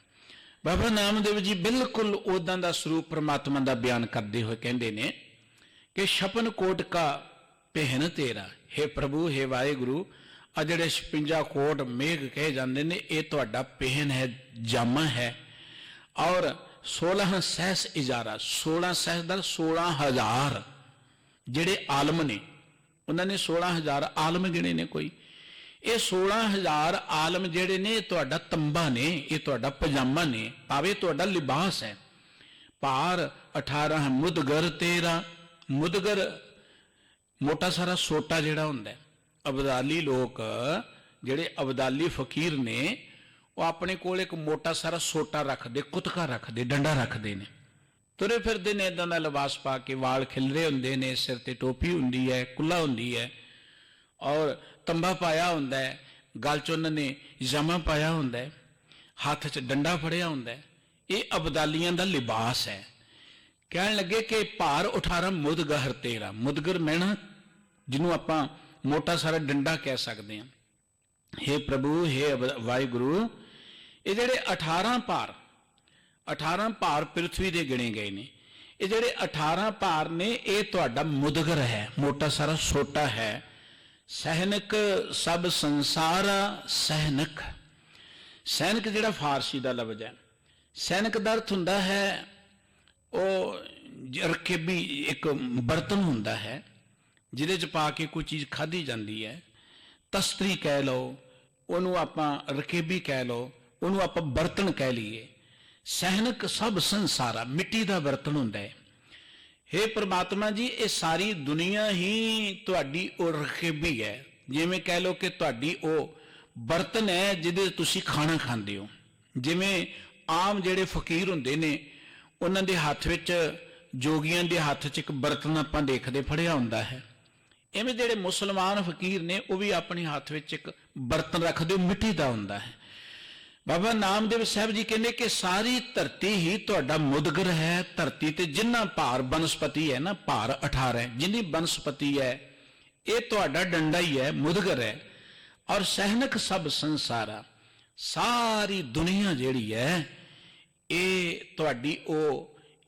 बाबा नामदेव जी बिल्कुल उदां दा स्वरूप परमात्मा दा बयान करते हुए कहते ने कि 56 कोट का पेहन तेरा। हे प्रभु, हे वाहिगुरु, आ जिहड़े 56 कोट मेघ कहे जाते हैं ये तुहाडा पेहन है, जामा है। और 16 सहस इजारा, 16 सहस दर 16,000 जिहड़े आलम ने, उन्होंने 16,000 आलम गिने ने। कोई ये 16,000 आलम जेड़े ने तुहाडा तंबा ने, ये तुहाडा पजामा ने, भावे तुहाडा लिबास है। पार 18 मुदगर तेरा। मुदगर मोटा सारा सोटा जेड़ा हुंदा है। अबदाली लोग जेड़े अबदाली फकीर ने, वो अपने कोल एक मोटा सारा सोटा रखते, कुतका रखते, डंडा रखते ने, तुरे फिरदे ने इदां दा लिबास पा के। वाल खिलरे हुंदे ने, सिर ते टोपी हुंदी है, कुल्ला हुंदी है, और तंबा पाया हुंदा है, गल च उन्होंने जामा पाया हुंदा है, हाथ च डंडा फड़िया हुंदा है। ये अबदालियां दा लिबास है। कहन लगे कि भार 18 मुदगहर तेरा। मुदगर मैना जिन्हों आपां मोटा सारा डंडा कह सकते हैं। हे प्रभु, हे वाहिगुरु, ये जेड़े 18 भार पृथ्वी दे गिने गए ने, ये जेड़े 18 भार ने ये तुहाडा मुदगर है, मोटा सारा सोटा है। सहनक सब संसारा सहनक। सैनक जिहड़ा फारसी का लफ्ज़ है, सैनक का अर्थ हुंदा है वो रकेबी, एक बर्तन हुंदा है जिहदे च पा के कोई चीज़ खाधी जाती है। तस्तरी कह लो, उन्होंने आपां रकेबी कह लो, उन्होंने आपां बर्तन कह लीए। सहनक सब संसारा, मिट्टी का बर्तन हुंदा है। हे परमात्मा जी, ये सारी दुनिया ही तुहाडी ओ रखेबी है। जिवें कह लो कि तुहाडी ओ बर्तन है जिहदे तुसी खाना खांदे हो। जिवें आम जिहड़े फकीर हुंदे ने, उन्हां दे हत्थ विच, जोगियां दे हत्थ च एक बर्तन आपां देखदे फड़िया हुंदा है। इवें जिहड़े मुसलमान फकीर ने, वो भी अपने हत्थ विच एक बर्तन रखदे, मिट्टी दा हुंदा है। बाबा नामदेव साहब जी कहते कि सारी धरती ही तुहाडा मुदगर है। धरती ते जिन्ना भार बनस्पति है ना, भार 18 जिन्नी बनस्पति है, ये तुहाडा डंडा ही है, मुदगर है। और सहनक सब संसारा, सारी दुनिया जिहड़ी है ये तुहाडी ओ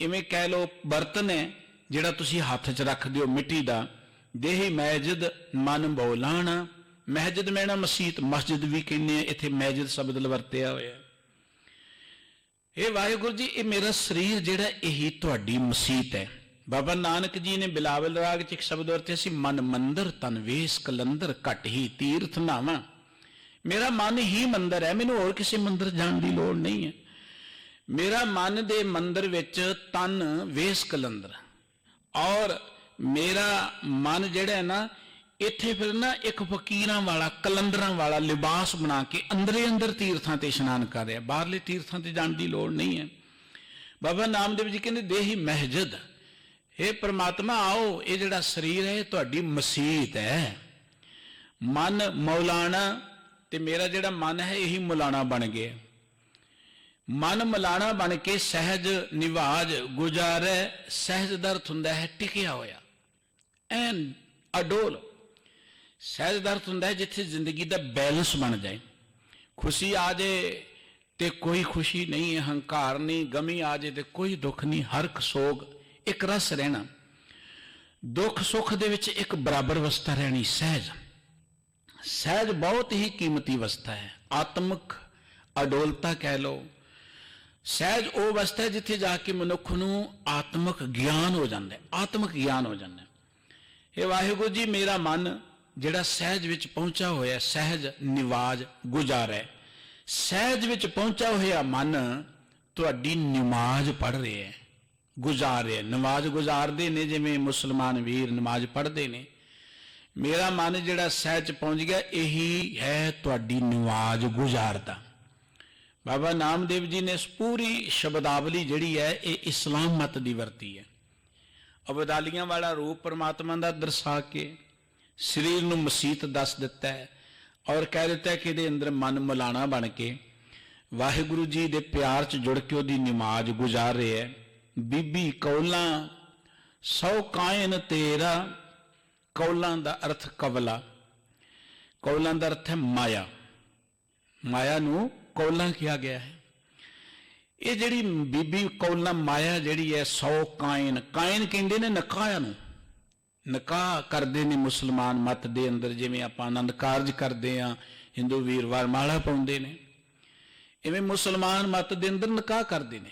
इवें कह लो बर्तन है जिहड़ा तुसी हत्थ च रखदे हो मिट्टी दा। देही मैजद मन बौलाना। महजिद में ना मसीत, मस्जिद भी कहने, इत्थे मैजिद शब्द वरतिया होया। हे वाहिगुरु जी, ये मेरा शरीर जिहड़ा यही तुहाडी मसीत है। ਬਾਬਾ ਨਾਨਕ ਜੀ ਨੇ ਬਿਲਾਵਲ ਰਾਗ 'ਚ ਇੱਕ ਸ਼ਬਦ ਵਰਤਿਆ ਸੀ, ਮਨ ਮੰਦਰ ਤਨ ਵੇਸ ਕਲੰਦਰ ਘਟ ਹੀ ਤੀਰਥ ਨਾਵਾਂ। ਮੇਰਾ ਮਨ ਹੀ ਮੰਦਰ ਹੈ, ਮੈਨੂੰ ਹੋਰ ਕਿਸੇ ਮੰਦਰ ਜਾਣ ਦੀ ਲੋੜ ਨਹੀਂ ਹੈ। ਮੇਰਾ ਮਨ ਦੇ ਮੰਦਰ ਵਿੱਚ ਤਨ ਵੇਸ ਕਲੰਦਰ, ਔਰ ਮੇਰਾ ਮਨ ਜਿਹੜਾ ਹੈ ਨਾ, ਇੱਥੇ ਫਿਰ ਨਾ ਇੱਕ ਫਕੀਰਾਂ ਵਾਲਾ ਕਲੰਦਰਾਂ ਵਾਲਾ ਲਿਬਾਸ ਬਣਾ ਕੇ ਅੰਦਰੇ ਅੰਦਰ ਤੀਰਥਾਂ ਤੇ ਇਸ਼ਨਾਨ ਕਰ ਰਿਹਾ, ਬਾਹਰਲੇ ਤੀਰਥਾਂ ਤੇ ਜਾਣ ਦੀ ਲੋੜ ਨਹੀਂ ਹੈ। ਬਾਬਾ ਨਾਮਦੇਵ ਜੀ ਕਹਿੰਦੇ ਦੇਹੀ ਮਹਿਜਦ, ਇਹ ਪ੍ਰਮਾਤਮਾ ਆਓ, ਇਹ ਜਿਹੜਾ ਸਰੀਰ ਹੈ ਇਹ ਤੁਹਾਡੀ ਮਸੀਤ ਹੈ। ਮਨ ਮੌਲਾਣਾ ਤੇ ਮੇਰਾ ਜਿਹੜਾ ਮਨ ਹੈ ਇਹੀ ਮੌਲਾਣਾ ਬਣ ਗਿਆ। ਮਨ ਮੌਲਾਣਾ ਬਣ ਕੇ ਸਹਿਜ ਨਿਵਾਜ ਗੁਜ਼ਾਰੇ, ਸਹਿਜ ਦਾ ਅਰਥ ਹੁੰਦਾ ਹੈ ਟਿਕਿਆ ਹੋਇਆ, ਐਨ ਅਡੋਲ। ਸਹਿਜ ਦਾ ਅਰਥ ਹੁੰਦਾ ਹੈ ਜਿੱਥੇ ਜ਼ਿੰਦਗੀ ਦਾ ਬੈਲੈਂਸ ਬਣ ਜਾਏ। ਖੁਸ਼ੀ ਆ ਜਾਏ ਤੇ ਕੋਈ ਖੁਸ਼ੀ ਨਹੀਂ, ਹੰਕਾਰ ਨਹੀਂ, ਗਮੀ ਆ ਜਾਏ ਤੇ ਕੋਈ ਦੁੱਖ ਨਹੀਂ, ਹਰਖ ਸੋਗ ਇੱਕ ਰਸ ਰਹਿਣਾ, ਦੁੱਖ ਸੁੱਖ ਦੇ ਵਿੱਚ ਇੱਕ ਬਰਾਬਰ ਅਵਸਥਾ ਰਹਿਣੀ। ਸਹਿਜ, ਸਹਿਜ ਬਹੁਤ ਹੀ ਕੀਮਤੀ ਅਵਸਥਾ ਹੈ, ਆਤਮਿਕ ਅਡੋਲਤਾ ਕਹਿ ਲਓ। ਸਹਿਜ ਉਹ ਅਵਸਥਾ ਹੈ ਜਿੱਥੇ ਜਾ ਕੇ ਮਨੁੱਖ ਨੂੰ ਆਤਮਿਕ ਗਿਆਨ ਹੋ ਜਾਂਦਾ ਹੈ, ਆਤਮਿਕ ਗਿਆਨ ਹੋ ਜਾਂਦਾ ਹੈ। ਇਹ ਵਾਹਿਗੁਰੂ ਜੀ ਮੇਰਾ ਮਨ ਜਿਹੜਾ ਸਹਿਜ ਵਿੱਚ ਪਹੁੰਚਾ ਹੋਇਆ, ਸਹਿਜ ਨਿਵਾਜ ਗੁਜ਼ਾਰੇ, ਸਹਿਜ ਵਿੱਚ ਪਹੁੰਚਾ ਹੋਇਆ ਮਨ ਤੁਹਾਡੀ ਨਮਾਜ਼ ਪੜ੍ਹ ਰਿਹਾ ਹੈ, ਗੁਜ਼ਾਰ ਰਿਹਾ। ਨਮਾਜ਼ ਗੁਜ਼ਾਰਦੇ ਨੇ ਜਿਵੇਂ ਮੁਸਲਮਾਨ ਵੀਰ ਨਮਾਜ਼ ਪੜ੍ਹਦੇ ਨੇ, ਮੇਰਾ ਮਨ ਜਿਹੜਾ ਸਹਿਜ ਪਹੁੰਚ ਗਿਆ, ਇਹੀ ਹੈ ਤੁਹਾਡੀ ਨਮਾਜ਼ ਗੁਜ਼ਾਰਦਾ। ਬਾਬਾ ਨਾਮਦੇਵ ਜੀ ਨੇ ਇਸ ਪੂਰੀ ਸ਼ਬਦਾਵਲੀ ਜਿਹੜੀ ਹੈ ਇਹ ਇਸਲਾਮ ਮਤ ਦੀ ਵਰਤੀ ਹੈ। ਅਬਦਾਲੀਆਂ ਵਾਲਾ ਰੂਪ ਪਰਮਾਤਮਾ ਦਾ ਦਰਸਾ ਕੇ ਸਰੀਰ ਨੂੰ ਮਸੀਤ ਦੱਸ ਦਿੱਤਾ ਹੈ, ਔਰ ਕਹਿ ਦਿੱਤਾ ਕਿ ਇਹਦੇ ਅੰਦਰ ਮਨ ਮਲਾਣਾ ਬਣ ਕੇ ਵਾਹਿਗੁਰੂ ਜੀ ਦੇ ਪਿਆਰ 'ਚ ਜੁੜ ਕੇ ਉਹਦੀ ਨਮਾਜ਼ ਗੁਜ਼ਾਰ ਰਿਹਾ ਹੈ। ਬੀਬੀ ਕੌਲਾਂ 100 ਕਾਇਨ ਤੇਰਾ, ਕੌਲਾਂ ਦਾ ਅਰਥ ਕਵਲਾ, ਕੌਲਾਂ ਦਾ ਅਰਥ ਹੈ ਮਾਇਆ, ਮਾਇਆ ਨੂੰ ਕੌਲਾਂ ਕਿਹਾ ਗਿਆ ਹੈ। ਇਹ ਜਿਹੜੀ ਬੀਬੀ ਕੌਲਾਂ ਮਾਇਆ ਜਿਹੜੀ ਹੈ 100 ਕਾਇਨ, ਕਾਇਨ ਕਹਿੰਦੇ ਨੇ ਨਿਕਾਹ ਨੂੰ, ਨਿਕਾਹ ਕਰਦੇ ਨੇ ਮੁਸਲਮਾਨ ਮਤ ਦੇ ਅੰਦਰ, ਜਿਵੇਂ ਆਪਾਂ ਆਨੰਦ ਕਾਰਜ ਕਰਦੇ ਹਾਂ, ਹਿੰਦੂ ਵੀਰਵਾਰ ਮਾਲਾ ਪਾਉਂਦੇ ਨੇ, ਇਵੇਂ ਮੁਸਲਮਾਨ ਮਤ ਦੇ ਅੰਦਰ ਨਿਕਾਹ ਕਰਦੇ ਨੇ।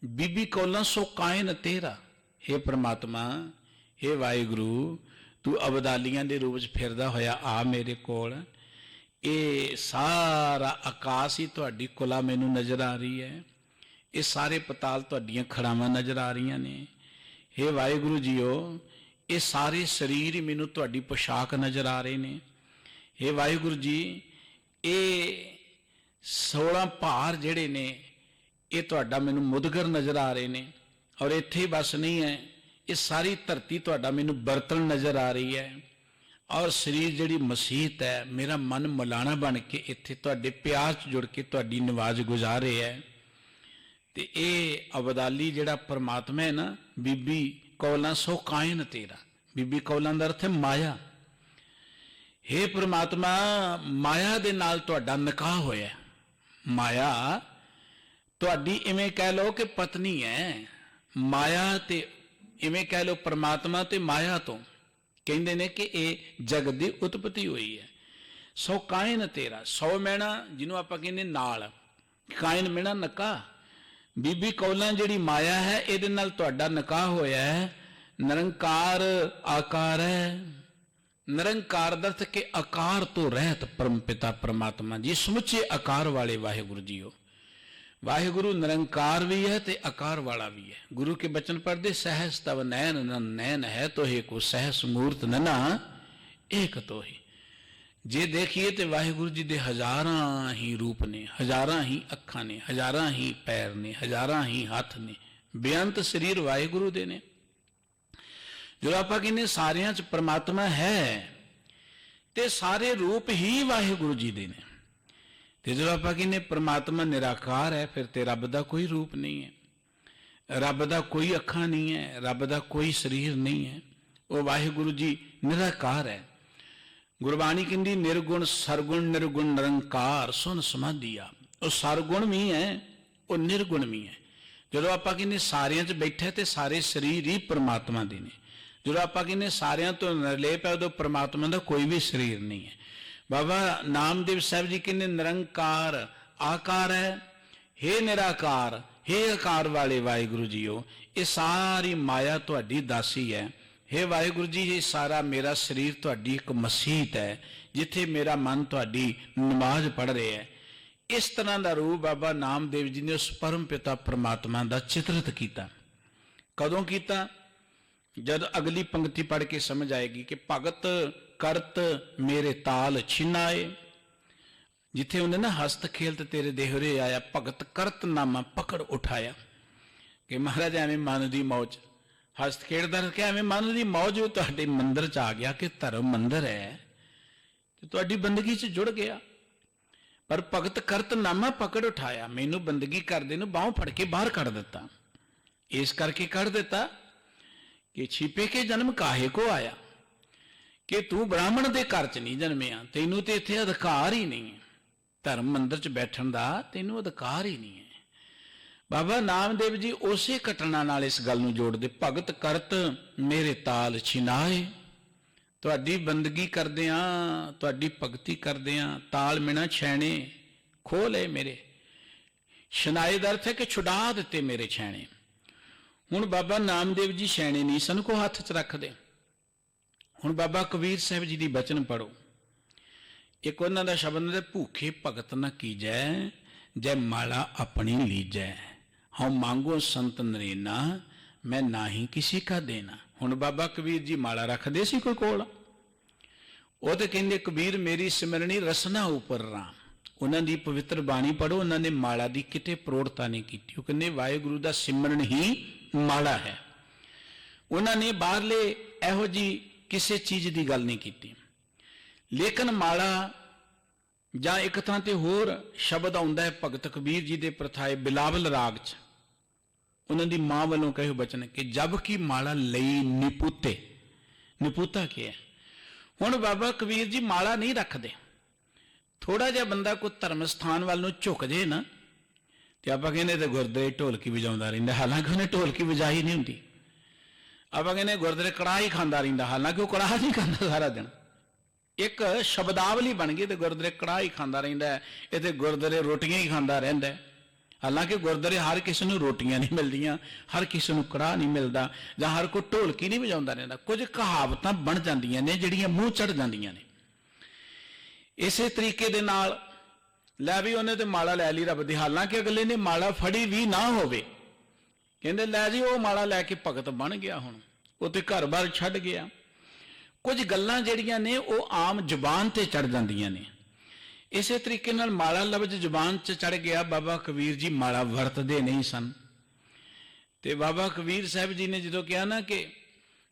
ਬੀਬੀ ਕੌਲਾਂ 100 ਕਾਇਨ ਤੇਰਾ, ਹੇ ਪ੍ਰਮਾਤਮਾ, ਹੇ ਵਾਹਿਗੁਰੂ, ਤੂੰ ਅਬਦਾਲੀਆਂ ਦੇ ਰੂਪ 'ਚ ਫਿਰਦਾ ਹੋਇਆ ਆ ਮੇਰੇ ਕੋਲ, ਇਹ ਸਾਰਾ ਆਕਾਸ਼ ਹੀ ਤੁਹਾਡੀ ਕੁਲਾ ਮੈਨੂੰ ਨਜ਼ਰ ਆ ਰਹੀ ਹੈ, ਇਹ ਸਾਰੇ ਪਤਾਲ ਤੁਹਾਡੀਆਂ ਖੜਾਵਾਂ ਨਜ਼ਰ ਆ ਰਹੀਆਂ ਨੇ। ਹੇ ਵਾਹਿਗੁਰੂ ਜੀਓ, ਇਹ ਸਾਰੇ ਸਰੀਰ ਹੀ ਮੈਨੂੰ ਤੁਹਾਡੀ ਪੋਸ਼ਾਕ ਨਜ਼ਰ ਆ ਰਹੇ ਨੇ। ਹੇ ਵਾਹਿਗੁਰੂ ਜੀ, ਇਹ 16 ਭਾਰ ਜਿਹੜੇ ਨੇ ਇਹ ਤੁਹਾਡਾ ਮੈਨੂੰ ਮੁਦਗਰ ਨਜ਼ਰ ਆ ਰਹੇ ਨੇ, ਔਰ ਇੱਥੇ ਹੀ ਬਸ ਨਹੀਂ ਹੈ, ਇਹ ਸਾਰੀ ਧਰਤੀ ਤੁਹਾਡਾ ਮੈਨੂੰ ਬਰਤਨ ਨਜ਼ਰ ਆ ਰਹੀ ਹੈ, ਔਰ ਸਰੀਰ ਜਿਹੜੀ ਮਸੀਤ ਹੈ, ਮੇਰਾ ਮਨ ਮਲਾਣਾ ਬਣ ਕੇ ਇੱਥੇ ਤੁਹਾਡੇ ਪਿਆਰ 'ਚ ਜੁੜ ਕੇ ਤੁਹਾਡੀ ਨਵਾਜ਼ ਗੁਜ਼ਾਰ ਰਿਹਾ ਹੈ। ਤੇ ਇਹ ਅਬਦਾਲੀ ਜਿਹੜਾ ਪਰਮਾਤਮਾ ਹੈ ਨਾ, ਬੀਬੀ ਕੌਲਾਂ 100 ਕਾਇਨ ਤੇਰਾ, ਬੀਬੀ ਕੌਲਾਂ ਦਾ ਅਰਥ ਹੈ ਮਾਇਆ। ਹੇ ਪ੍ਰਮਾਤਮਾ, ਮਾਇਆ ਦੇ ਨਾਲ ਤੁਹਾਡਾ ਨਿਕਾਹ ਹੋਇਆ, ਮਾਇਆ ਤੁਹਾਡੀ ਇਵੇਂ ਕਹਿ ਲਓ ਕਿ ਪਤਨੀ ਹੈ, ਮਾਇਆ ਤੇ ਇਵੇਂ ਕਹਿ ਲਓ ਪ੍ਰਮਾਤਮਾ ਤੇ ਮਾਇਆ ਤੋਂ ਕਹਿੰਦੇ ਨੇ ਕਿ ਇਹ ਜਗਤ ਦੀ ਉਤਪਤੀ ਹੋਈ ਹੈ। 100 ਕਾਇਨ ਤੇਰਾ, 100 ਮਹਿਣਾ ਜਿਹਨੂੰ ਆਪਾਂ ਕਹਿੰਦੇ ਨਾਲ, ਕਾਇਨ ਮਹਿਣਾ ਨਿਕਾਹ, ਬੀਬੀ ਕੌਲਾਂ ਜਿਹੜੀ ਮਾਇਆ ਹੈ ਇਹਦੇ ਨਾਲ ਤੁਹਾਡਾ ਨਿਕਾਹ ਹੋਇਆ ਹੈ। ਨਿਰੰਕਾਰ ਆਕਾਰ ਹੈ, ਨਿਰੰਕਾਰ ਦਾ ਅਰਥ ਕਿ ਆਕਾਰ ਤੋਂ ਰਹਿਤ ਪਰਮ ਪਿਤਾ ਪਰਮਾਤਮਾ ਜੀ, ਸਮੁੱਚੇ ਆਕਾਰ ਵਾਲੇ ਵਾਹਿਗੁਰੂ ਜੀਓ। ਵਾਹਿਗੁਰੂ ਨਿਰੰਕਾਰ ਵੀ ਹੈ ਤੇ ਆਕਾਰ ਵਾਲਾ ਵੀ ਹੈ। ਗੁਰੂ ਕੇ ਬਚਨ ਪੜ੍ਹਦੇ, ਸਹਿਸ ਤਵ ਨੈਨ ਨੈਨ ਹੈ ਤੋਹੇ ਕੋ ਸਹਿਸ ਮੂਰਤ ਨਨਾ ਏਕ ਤੋਹੀ। ਜੇ ਦੇਖੀਏ ਤੇ ਵਾਹਿਗੁਰੂ ਜੀ ਦੇ ਹਜ਼ਾਰਾਂ ਹੀ ਰੂਪ ਨੇ, ਹਜ਼ਾਰਾਂ ਹੀ ਅੱਖਾਂ ਨੇ, ਹਜ਼ਾਰਾਂ ਹੀ ਪੈਰ ਨੇ, ਹਜ਼ਾਰਾਂ ਹੀ ਹੱਥ ਨੇ, ਬੇਅੰਤ ਸਰੀਰ ਵਾਹਿਗੁਰੂ ਦੇ ਨੇ। ਜਦੋਂ ਆਪਾਂ ਕਹਿੰਦੇ ਸਾਰਿਆਂ 'ਚ ਪਰਮਾਤਮਾ ਹੈ ਤੇ ਸਾਰੇ ਰੂਪ ਹੀ ਵਾਹਿਗੁਰੂ ਜੀ ਦੇ ਨੇ, ਤੇ ਜਦੋਂ ਆਪਾਂ ਕਹਿੰਦੇ ਪਰਮਾਤਮਾ ਨਿਰਾਕਾਰ ਹੈ, ਫਿਰ ਤੇ ਰੱਬ ਦਾ ਕੋਈ ਰੂਪ ਨਹੀਂ ਹੈ, ਰੱਬ ਦਾ ਕੋਈ ਅੱਖਾਂ ਨਹੀਂ ਹੈ, ਰੱਬ ਦਾ ਕੋਈ ਸਰੀਰ ਨਹੀਂ ਹੈ, ਉਹ ਵਾਹਿਗੁਰੂ ਜੀ ਨਿਰਾਕਾਰ ਹੈ। ਗੁਰਬਾਣੀ ਕਹਿੰਦੀ ਨਿਰਗੁਣ ਸਰਗੁਣ ਨਿਰਗੁਣ ਨਿਰੰਕਾਰ ਸੁਨ ਸਮਾਧੀਆ, ਉਹ ਸਰਗੁਣ ਵੀ ਹੈ, ਉਹ ਨਿਰਗੁਣ ਵੀ ਹੈ। ਜਦੋਂ ਆਪਾਂ ਕਹਿੰਦੇ ਸਾਰਿਆਂ 'ਚ ਬੈਠੇ ਤੇ ਸਾਰੇ ਸਰੀਰ ਹੀ ਪਰਮਾਤਮਾ ਦੇ ਨੇ, ਜਦੋਂ ਆਪਾਂ ਕਹਿੰਦੇ ਸਾਰਿਆਂ ਤੋਂ ਨਿਰਲੇਪ ਹੈ, ਉਦੋਂ ਪਰਮਾਤਮਾ ਦਾ ਕੋਈ ਵੀ ਸਰੀਰ ਨਹੀਂ ਹੈ। ਬਾਬਾ ਨਾਮਦੇਵ ਸਾਹਿਬ ਜੀ ਕਹਿੰਦੇ ਨਿਰੰਕਾਰ ਆਕਾਰ ਹੈ, ਹੇ ਨਿਰਾਕਾਰ, ਹੇ ਆਕਾਰ ਵਾਲੇ ਵਾਹਿਗੁਰੂ ਜੀਓ, ਇਹ ਸਾਰੀ ਮਾਇਆ ਤੁਹਾਡੀ ਦਾਸੀ ਹੈ। हे ਵਾਹਿਗੁਰੂ ਜੀ, ਇਹ ਸਾਰਾ ਮੇਰਾ ਸਰੀਰ ਤੁਹਾਡੀ ਇੱਕ ਮਸੀਤ ਹੈ, ਜਿੱਥੇ ਮੇਰਾ ਮਨ ਤੁਹਾਡੀ ਨਮਾਜ਼ ਪੜ੍ਹ ਰਿਹਾ ਹੈ। ਇਸ ਤਰ੍ਹਾਂ ਦਾ ਰੂਪ ਬਾਬਾ ਨਾਮਦੇਵ ਜੀ ਨੇ ਉਸ ਪਰਮ ਪਿਤਾ ਪ੍ਰਮਾਤਮਾ ਦਾ ਚਿਤਰਿਤ ਕੀਤਾ। ਕਦੋਂ ਕੀਤਾ? ਜਦ ਅਗਲੀ ਪੰਕਤੀ ਪੜ੍ਹ ਕੇ ਸਮਝ ਆਏਗੀ ਕਿ ਭਗਤ ਕਰਤ ਮੇਰੇ ਤਾਲ ਛਿਨਾਏ, ਜਿੱਥੇ ਉਹਨੇ ਨਾ ਹਸਤ ਖੇਲਤ ਤੇਰੇ ਦੇਹਰੇ ਆਇਆ, ਭਗਤ ਕਰਤ ਨਾਮਾ ਪਕੜ ਉਠਾਇਆ। ਕਿ ਮਹਾਰਾਜ ਐਵੇਂ ਮਨ ਦੀ ਮੌਜ, ਹਸਤ ਖੇਡਦਾ ਕਿ ਐਵੇਂ ਮਨ ਦੀ ਮੌਜ ਤੁਹਾਡੇ ਮੰਦਰ 'ਚ ਆ ਗਿਆ, ਕਿ ਧਰਮ ਮੰਦਰ ਹੈ ਤੇ ਤੁਹਾਡੀ ਬੰਦਗੀ 'ਚ ਜੁੜ ਗਿਆ। ਪਰ ਭਗਤ ਕਰਤ ਨਾਮਾ ਪਕੜ ਉਠਾਇਆ, ਮੈਨੂੰ ਬੰਦਗੀ ਕਰਦੇ ਨੂੰ ਬਾਹੋਂ ਫੜ ਕੇ ਬਾਹਰ ਕੱਢ ਦਿੱਤਾ। ਇਸ ਕਰਕੇ ਕੱਢ ਦਿੱਤਾ ਕਿ ਛਿਪੇ ਕੇ ਜਨਮ ਕਾਹੇ ਕੋ ਆਇਆ, ਕਿ ਤੂੰ ਬ੍ਰਾਹਮਣ ਦੇ ਘਰ 'ਚ ਨਹੀਂ ਜਨਮਿਆ, ਤੈਨੂੰ ਤੇ ਇੱਥੇ ਅਧਿਕਾਰ ਹੀ ਨਹੀਂ ਹੈ, ਧਰਮ ਮੰਦਰ 'ਚ ਬੈਠਣ ਦਾ ਤੈਨੂੰ ਅਧਿਕਾਰ ਹੀ ਨਹੀਂ ਹੈ। ਬਾਬਾ ਨਾਮਦੇਵ ਜੀ ਉਸੇ ਘਟਨਾ ਨਾਲ ਇਸ ਗੱਲ ਨੂੰ ਜੋੜਦੇ, ਭਗਤ ਕਰਤ ਮੇਰੇ ਤਾਲ ਛਿਨਾਏ, ਤੁਹਾਡੀ ਬੰਦਗੀ ਕਰਦਿਆਂ, ਤੁਹਾਡੀ ਭਗਤੀ ਕਰਦਿਆਂ ਤਾਲ ਮਿਣਾ ਛੈਣੇ ਖੋਹ ਲਏ ਮੇਰੇ। ਛਿਨਾਏ ਦਾ ਅਰਥ ਹੈ ਕਿ ਛੁਡਾ ਦਿੱਤੇ ਮੇਰੇ ਛੈਣੇ। ਹੁਣ ਬਾਬਾ ਨਾਮਦੇਵ ਜੀ ਛੈਣੇ ਨਹੀਂ ਸਨ ਕੋ ਹੱਥ 'ਚ ਰੱਖਦੇ। ਹੁਣ ਬਾਬਾ ਕਬੀਰ ਸਾਹਿਬ ਜੀ ਦੀ ਬਚਨ ਪੜੋ। ਇੱਕ ਉਹਨਾਂ ਦਾ ਸ਼ਬਦ ਹੈ, ਭੂਖੇ ਭਗਤ ਨਾ ਕੀਜੈ, ਜੈ ਮਾਲਾ ਆਪਣੀ ਲੀਜੈ, ਹਉ ਮੰਗੋ ਸੰਤ ਨਰੇਨਾ, ਮੈਂ ਨਾਹੀ ਕਿਸੇ ਕਾ ਦੇਣਾ। ਹੁਣ ਬਾਬਾ ਕਬੀਰ ਜੀ ਮਾਲਾ ਰੱਖਦੇ ਸੀ ਕੋਈ ਕੋਲ? ਉਹ ਤੇ ਕਹਿੰਦੇ, ਕਬੀਰ ਮੇਰੀ ਸਿਮਰਨੀ ਰਸਨਾ ਉਪਰ ਰਾਮ। ਉਹਨਾਂ ਦੀ ਪਵਿੱਤਰ ਬਾਣੀ ਪੜੋ, ਉਹਨਾਂ ਨੇ ਮਾਲਾ ਦੀ ਕਿਤੇ ਪ੍ਰੋੜਤਾ ਨਹੀਂ ਕੀਤੀ। ਉਹ ਕਹਿੰਦੇ ਵਾਹਿਗੁਰੂ ਦਾ ਸਿਮਰਨ ਹੀ ਮਾਲਾ ਹੈ। ਉਹਨਾਂ ਨੇ ਬਾਹਰਲੇ ਇਹੋ ਜਿਹੀ ਕਿਸੇ ਚੀਜ਼ ਦੀ ਗੱਲ ਨਹੀਂ ਕੀਤੀ। ਲੇਕਿਨ ਮਾਲਾ ਜਾਂ ਇੱਕ ਥਾਂ ਤੇ ਹੋਰ ਸ਼ਬਦ ਆਉਂਦਾ ਹੈ ਭਗਤ ਕਬੀਰ ਜੀ ਦੇ ਪ੍ਰਥਾਏ ਬਿਲਾਵਲ ਰਾਗ 'ਚ, ਉਹਨਾਂ ਦੀ ਮਾਂ ਵੱਲੋਂ ਕਹੇ ਬਚਨ ਕਿ ਜਬ ਕੀ ਮਾਲਾ ਲਈ ਨਿਪੂਤੇ। ਨਿਪੂਤਾ ਕੀ ਹੈ? ਹੁਣ ਬਾਬਾ ਕਬੀਰ ਜੀ ਮਾਲਾ ਨਹੀਂ ਰੱਖਦੇ। ਥੋੜਾ ਜਿਹਾ ਬੰਦਾ ਕੋਈ ਧਰਮ ਸਥਾਨ ਵੱਲ ਨੂੰ ਝੁਕ ਜੇ ਨਾ, ਤੇ ਆਪਾਂ ਕਹਿੰਦੇ ਤੇ ਗੁਰਦੁਆਰੇ ਢੋਲਕੀ ਵਜਾਉਂਦਾ ਰਹਿੰਦਾ, ਹਾਲਾਂਕਿ ਉਹਨੇ ਢੋਲਕੀ ਵਜਾਈ ਨਹੀਂ ਹੁੰਦੀ। ਆਪਾਂ ਕਹਿੰਦੇ ਗੁਰਦੁਆਰੇ ਕੜਾਹ ਹੀ ਖਾਂਦਾ ਰਹਿੰਦਾ, ਹਾਲਾਂਕਿ ਉਹ ਕੜਾਹ ਨਹੀਂ ਖਾਂਦਾ ਸਾਰਾ ਦਿਨ। ਇੱਕ ਸ਼ਬਦਾਵਲੀ ਬਣ ਗਈ ਤੇ ਗੁਰਦੁਆਰੇ ਕੜਾਹ ਹੀ ਖਾਂਦਾ ਰਹਿੰਦਾ, ਇਹ ਤੇ ਗੁਰਦੁਆਰੇ ਰੋਟੀਆਂ ਹੀ ਖਾਂਦਾ ਰਹਿੰਦਾ। ਹਾਲਾਂਕਿ ਗੁਰਦੁਆਰੇ ਹਰ ਕਿਸੇ ਨੂੰ ਰੋਟੀਆਂ ਨਹੀਂ ਮਿਲਦੀਆਂ, ਹਰ ਕਿਸੇ ਨੂੰ ਕੜਾਹ ਨਹੀਂ ਮਿਲਦਾ, ਜਾਂ ਹਰ ਕੋਈ ਢੋਲਕੀ ਨਹੀਂ ਵਜਾਉਂਦਾ ਰਹਿੰਦਾ। ਕੁਝ ਕਹਾਵਤਾਂ ਬਣ ਜਾਂਦੀਆਂ ਨੇ ਜਿਹੜੀਆਂ ਮੂੰਹ ਚੜ ਜਾਂਦੀਆਂ ਨੇ। ਇਸੇ ਤਰੀਕੇ ਦੇ ਨਾਲ ਲੈ ਵੀ ਉਹਨੇ ਤੇ ਮਾਲਾ ਲੈ ਲਈ ਰੱਬ ਦੀ, ਹਾਲਾਂਕਿ ਅਗਲੇ ਨੇ ਮਾਲਾ ਫੜੀ ਵੀ ਨਾ ਹੋਵੇ, ਕਹਿੰਦੇ ਲੈ ਜੀ ਉਹ ਮਾਲਾ ਲੈ ਕੇ ਭਗਤ ਬਣ ਗਿਆ, ਹੁਣ ਉਹ ਤੇ ਘਰ-ਬਾਰ ਛੱਡ ਗਿਆ। ਕੁਝ ਗੱਲਾਂ ਜਿਹੜੀਆਂ ਨੇ ਉਹ ਆਮ ਜ਼ੁਬਾਨ ਤੇ ਚੜ ਜਾਂਦੀਆਂ ਨੇ। ਇਸੇ ਤਰੀਕੇ ਨਾਲ ਮਾਲਾ ਲਫ਼ਜ਼ ਜ਼ੁਬਾਨ 'ਚ ਚੜ ਗਿਆ। ਬਾਬਾ ਕਬੀਰ ਜੀ ਮਾਲਾ ਵਰਤਦੇ ਨਹੀਂ ਸਨ, ਤੇ ਬਾਬਾ ਕਬੀਰ ਸਾਹਿਬ ਜੀ ਨੇ ਜਦੋਂ ਕਿਹਾ ਨਾ ਕਿ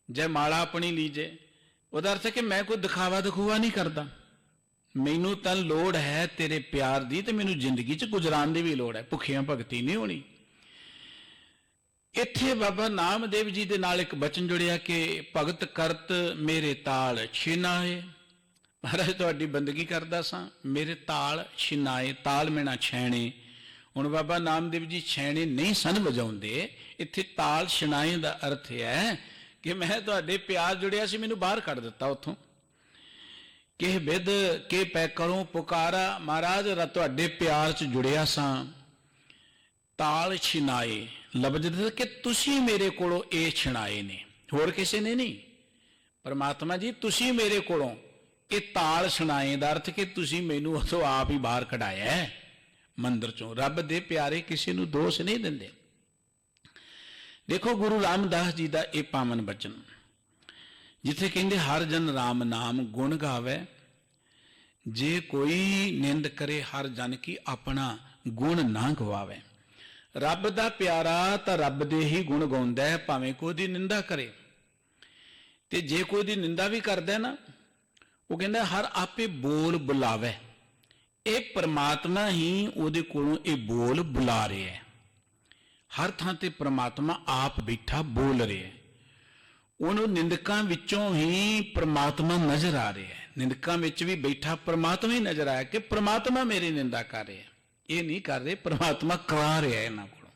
ਜੈ ਮਾਲਾ ਆਪਣੀ ਲੀਜੇ, ਉਹਦਾ ਅਰਥ ਹੈ ਕਿ ਮੈਂ ਕੋਈ ਦਿਖਾਵਾ ਦਿਖੂਆ ਨਹੀਂ ਕਰਦਾ, ਮੈਨੂੰ ਤਾਂ ਲੋੜ ਹੈ ਤੇਰੇ ਪਿਆਰ ਦੀ, ਤੇ ਮੈਨੂੰ ਜ਼ਿੰਦਗੀ 'ਚ ਗੁਜ਼ਰਾਨ ਦੀ ਵੀ ਲੋੜ ਹੈ, ਭੁੱਖਿਆਂ ਭਗਤੀ ਨਹੀਂ ਹੋਣੀ। ਇੱਥੇ ਬਾਬਾ ਨਾਮਦੇਵ ਜੀ ਦੇ ਨਾਲ ਇੱਕ ਬਚਨ ਜੁੜਿਆ ਕਿ ਭਗਤ ਕਰਤ ਮੇਰੇ ਤਾਲ ਛਿਨਾਏ। ਮਹਾਰਾਜ ਤੁਹਾਡੀ ਬੰਦਗੀ ਕਰਦਾ ਸਾਂ, ਮੇਰੇ ਤਾਲ ਛਿਨਾਏ, ਤਾਲ ਮੇਣਾ ਛੈਣੇ। ਹੁਣ ਬਾਬਾ ਨਾਮਦੇਵ ਜੀ ਛੈਣੇ ਨਹੀਂ ਸਨ ਵਜਾਉਂਦੇ, ਇੱਥੇ ਤਾਲ ਛਿਨਾਏ ਦਾ ਅਰਥ ਹੈ ਕਿ ਮੈਂ ਤੁਹਾਡੇ ਪਿਆਰ ਜੁੜਿਆ ਸੀ, ਮੈਨੂੰ ਬਾਹਰ ਕੱਢ ਦਿੱਤਾ ਉੱਥੋਂ। ਕਿ ਬਿਦ ਕੇ ਪੈ ਕਰੂੰ ਪੁਕਾਰਾ, ਮਹਾਰਾਜ ਤੁਹਾਡੇ ਪਿਆਰ 'ਚ ਜੁੜਿਆ ਸਾਂ। ਤਾਲ ਛਿਨਾਏ ਲਫ਼ਜ਼ ਦੇ ਕਿ ਤੁਸੀਂ ਮੇਰੇ ਕੋਲੋਂ ਇਹ ਛਿਨਾਏ ਨੇ, ਹੋਰ ਕਿਸੇ ਨੇ ਨਹੀਂ। ਪਰਮਾਤਮਾ ਜੀ ਤੁਸੀਂ ਮੇਰੇ ਕੋਲੋਂ ਇਹ ਤਾਲ ਛਿਨਾਏ ਦਾ ਅਰਥ ਕਿ ਤੁਸੀਂ ਮੈਨੂੰ ਉੱਥੋਂ ਆਪ ਹੀ ਬਾਹਰ ਕਢਾਇਆ ਮੰਦਰ 'ਚੋਂ। ਰੱਬ ਦੇ ਪਿਆਰੇ ਕਿਸੇ ਨੂੰ ਦੋਸ਼ ਨਹੀਂ ਦਿੰਦੇ। ਦੇਖੋ ਗੁਰੂ ਰਾਮਦਾਸ ਜੀ ਦਾ ਇਹ ਪਾਵਨ ਬਚਨ, ਜਿੱਥੇ ਕਹਿੰਦੇ ਹਰ ਜਨ ਰਾਮ ਨਾਮ ਗੁਣ ਗਾਵੇ, ਜੇ ਕੋਈ ਨਿੰਦ ਕਰੇ ਹਰ ਜਨ ਕੀ ਆਪਣਾ ਗੁਣ ਨਾ ਗਵਾਵੇ। ਰੱਬ ਦਾ ਪਿਆਰਾ ਤਾਂ ਰੱਬ ਦੇ ਹੀ ਗੁਣ ਗਾਉਂਦਾ ਹੈ, ਭਾਵੇਂ ਕੋਈ ਦੀ ਨਿੰਦਾ ਕਰੇ। ਤੇ ਜੇ ਕੋਈ ਦੀ ਨਿੰਦਾ ਵੀ ਕਰਦਾ ਨਾ, ਉਹ ਕਹਿੰਦਾ ਹਰ ਆਪੇ ਬੋਲ ਬੁਲਾਵੇ। ਇਹ ਪਰਮਾਤਮਾ ਹੀ ਉਹਦੇ ਕੋਲੋਂ ਇਹ ਬੋਲ ਬੁਲਾ ਰਿਹਾ ਹੈ। ਹਰ ਥਾਂ ਤੇ ਪਰਮਾਤਮਾ ਆਪ ਬੈਠਾ ਬੋਲ ਰਿਹਾ ਹੈ। ਉਹਨੂੰ ਨਿੰਦਕਾਂ ਵਿੱਚੋਂ ਹੀ ਪਰਮਾਤਮਾ ਨਜ਼ਰ ਆ ਰਿਹਾ ਹੈ। ਨਿੰਦਕਾਂ ਵਿੱਚ ਵੀ ਬੈਠਾ ਪਰਮਾਤਮਾ ਹੀ ਨਜ਼ਰ ਆਇਆ ਕਿ ਪਰਮਾਤਮਾ ਮੇਰੀ ਨਿੰਦਾ ਕਰ ਰਿਹਾ। ਇਹ ਨਹੀਂ ਕਰ ਰਹੇ, ਪਰਮਾਤਮਾ ਕਰਾ ਰਿਹਾ ਇਹਨਾਂ ਕੋਲੋਂ।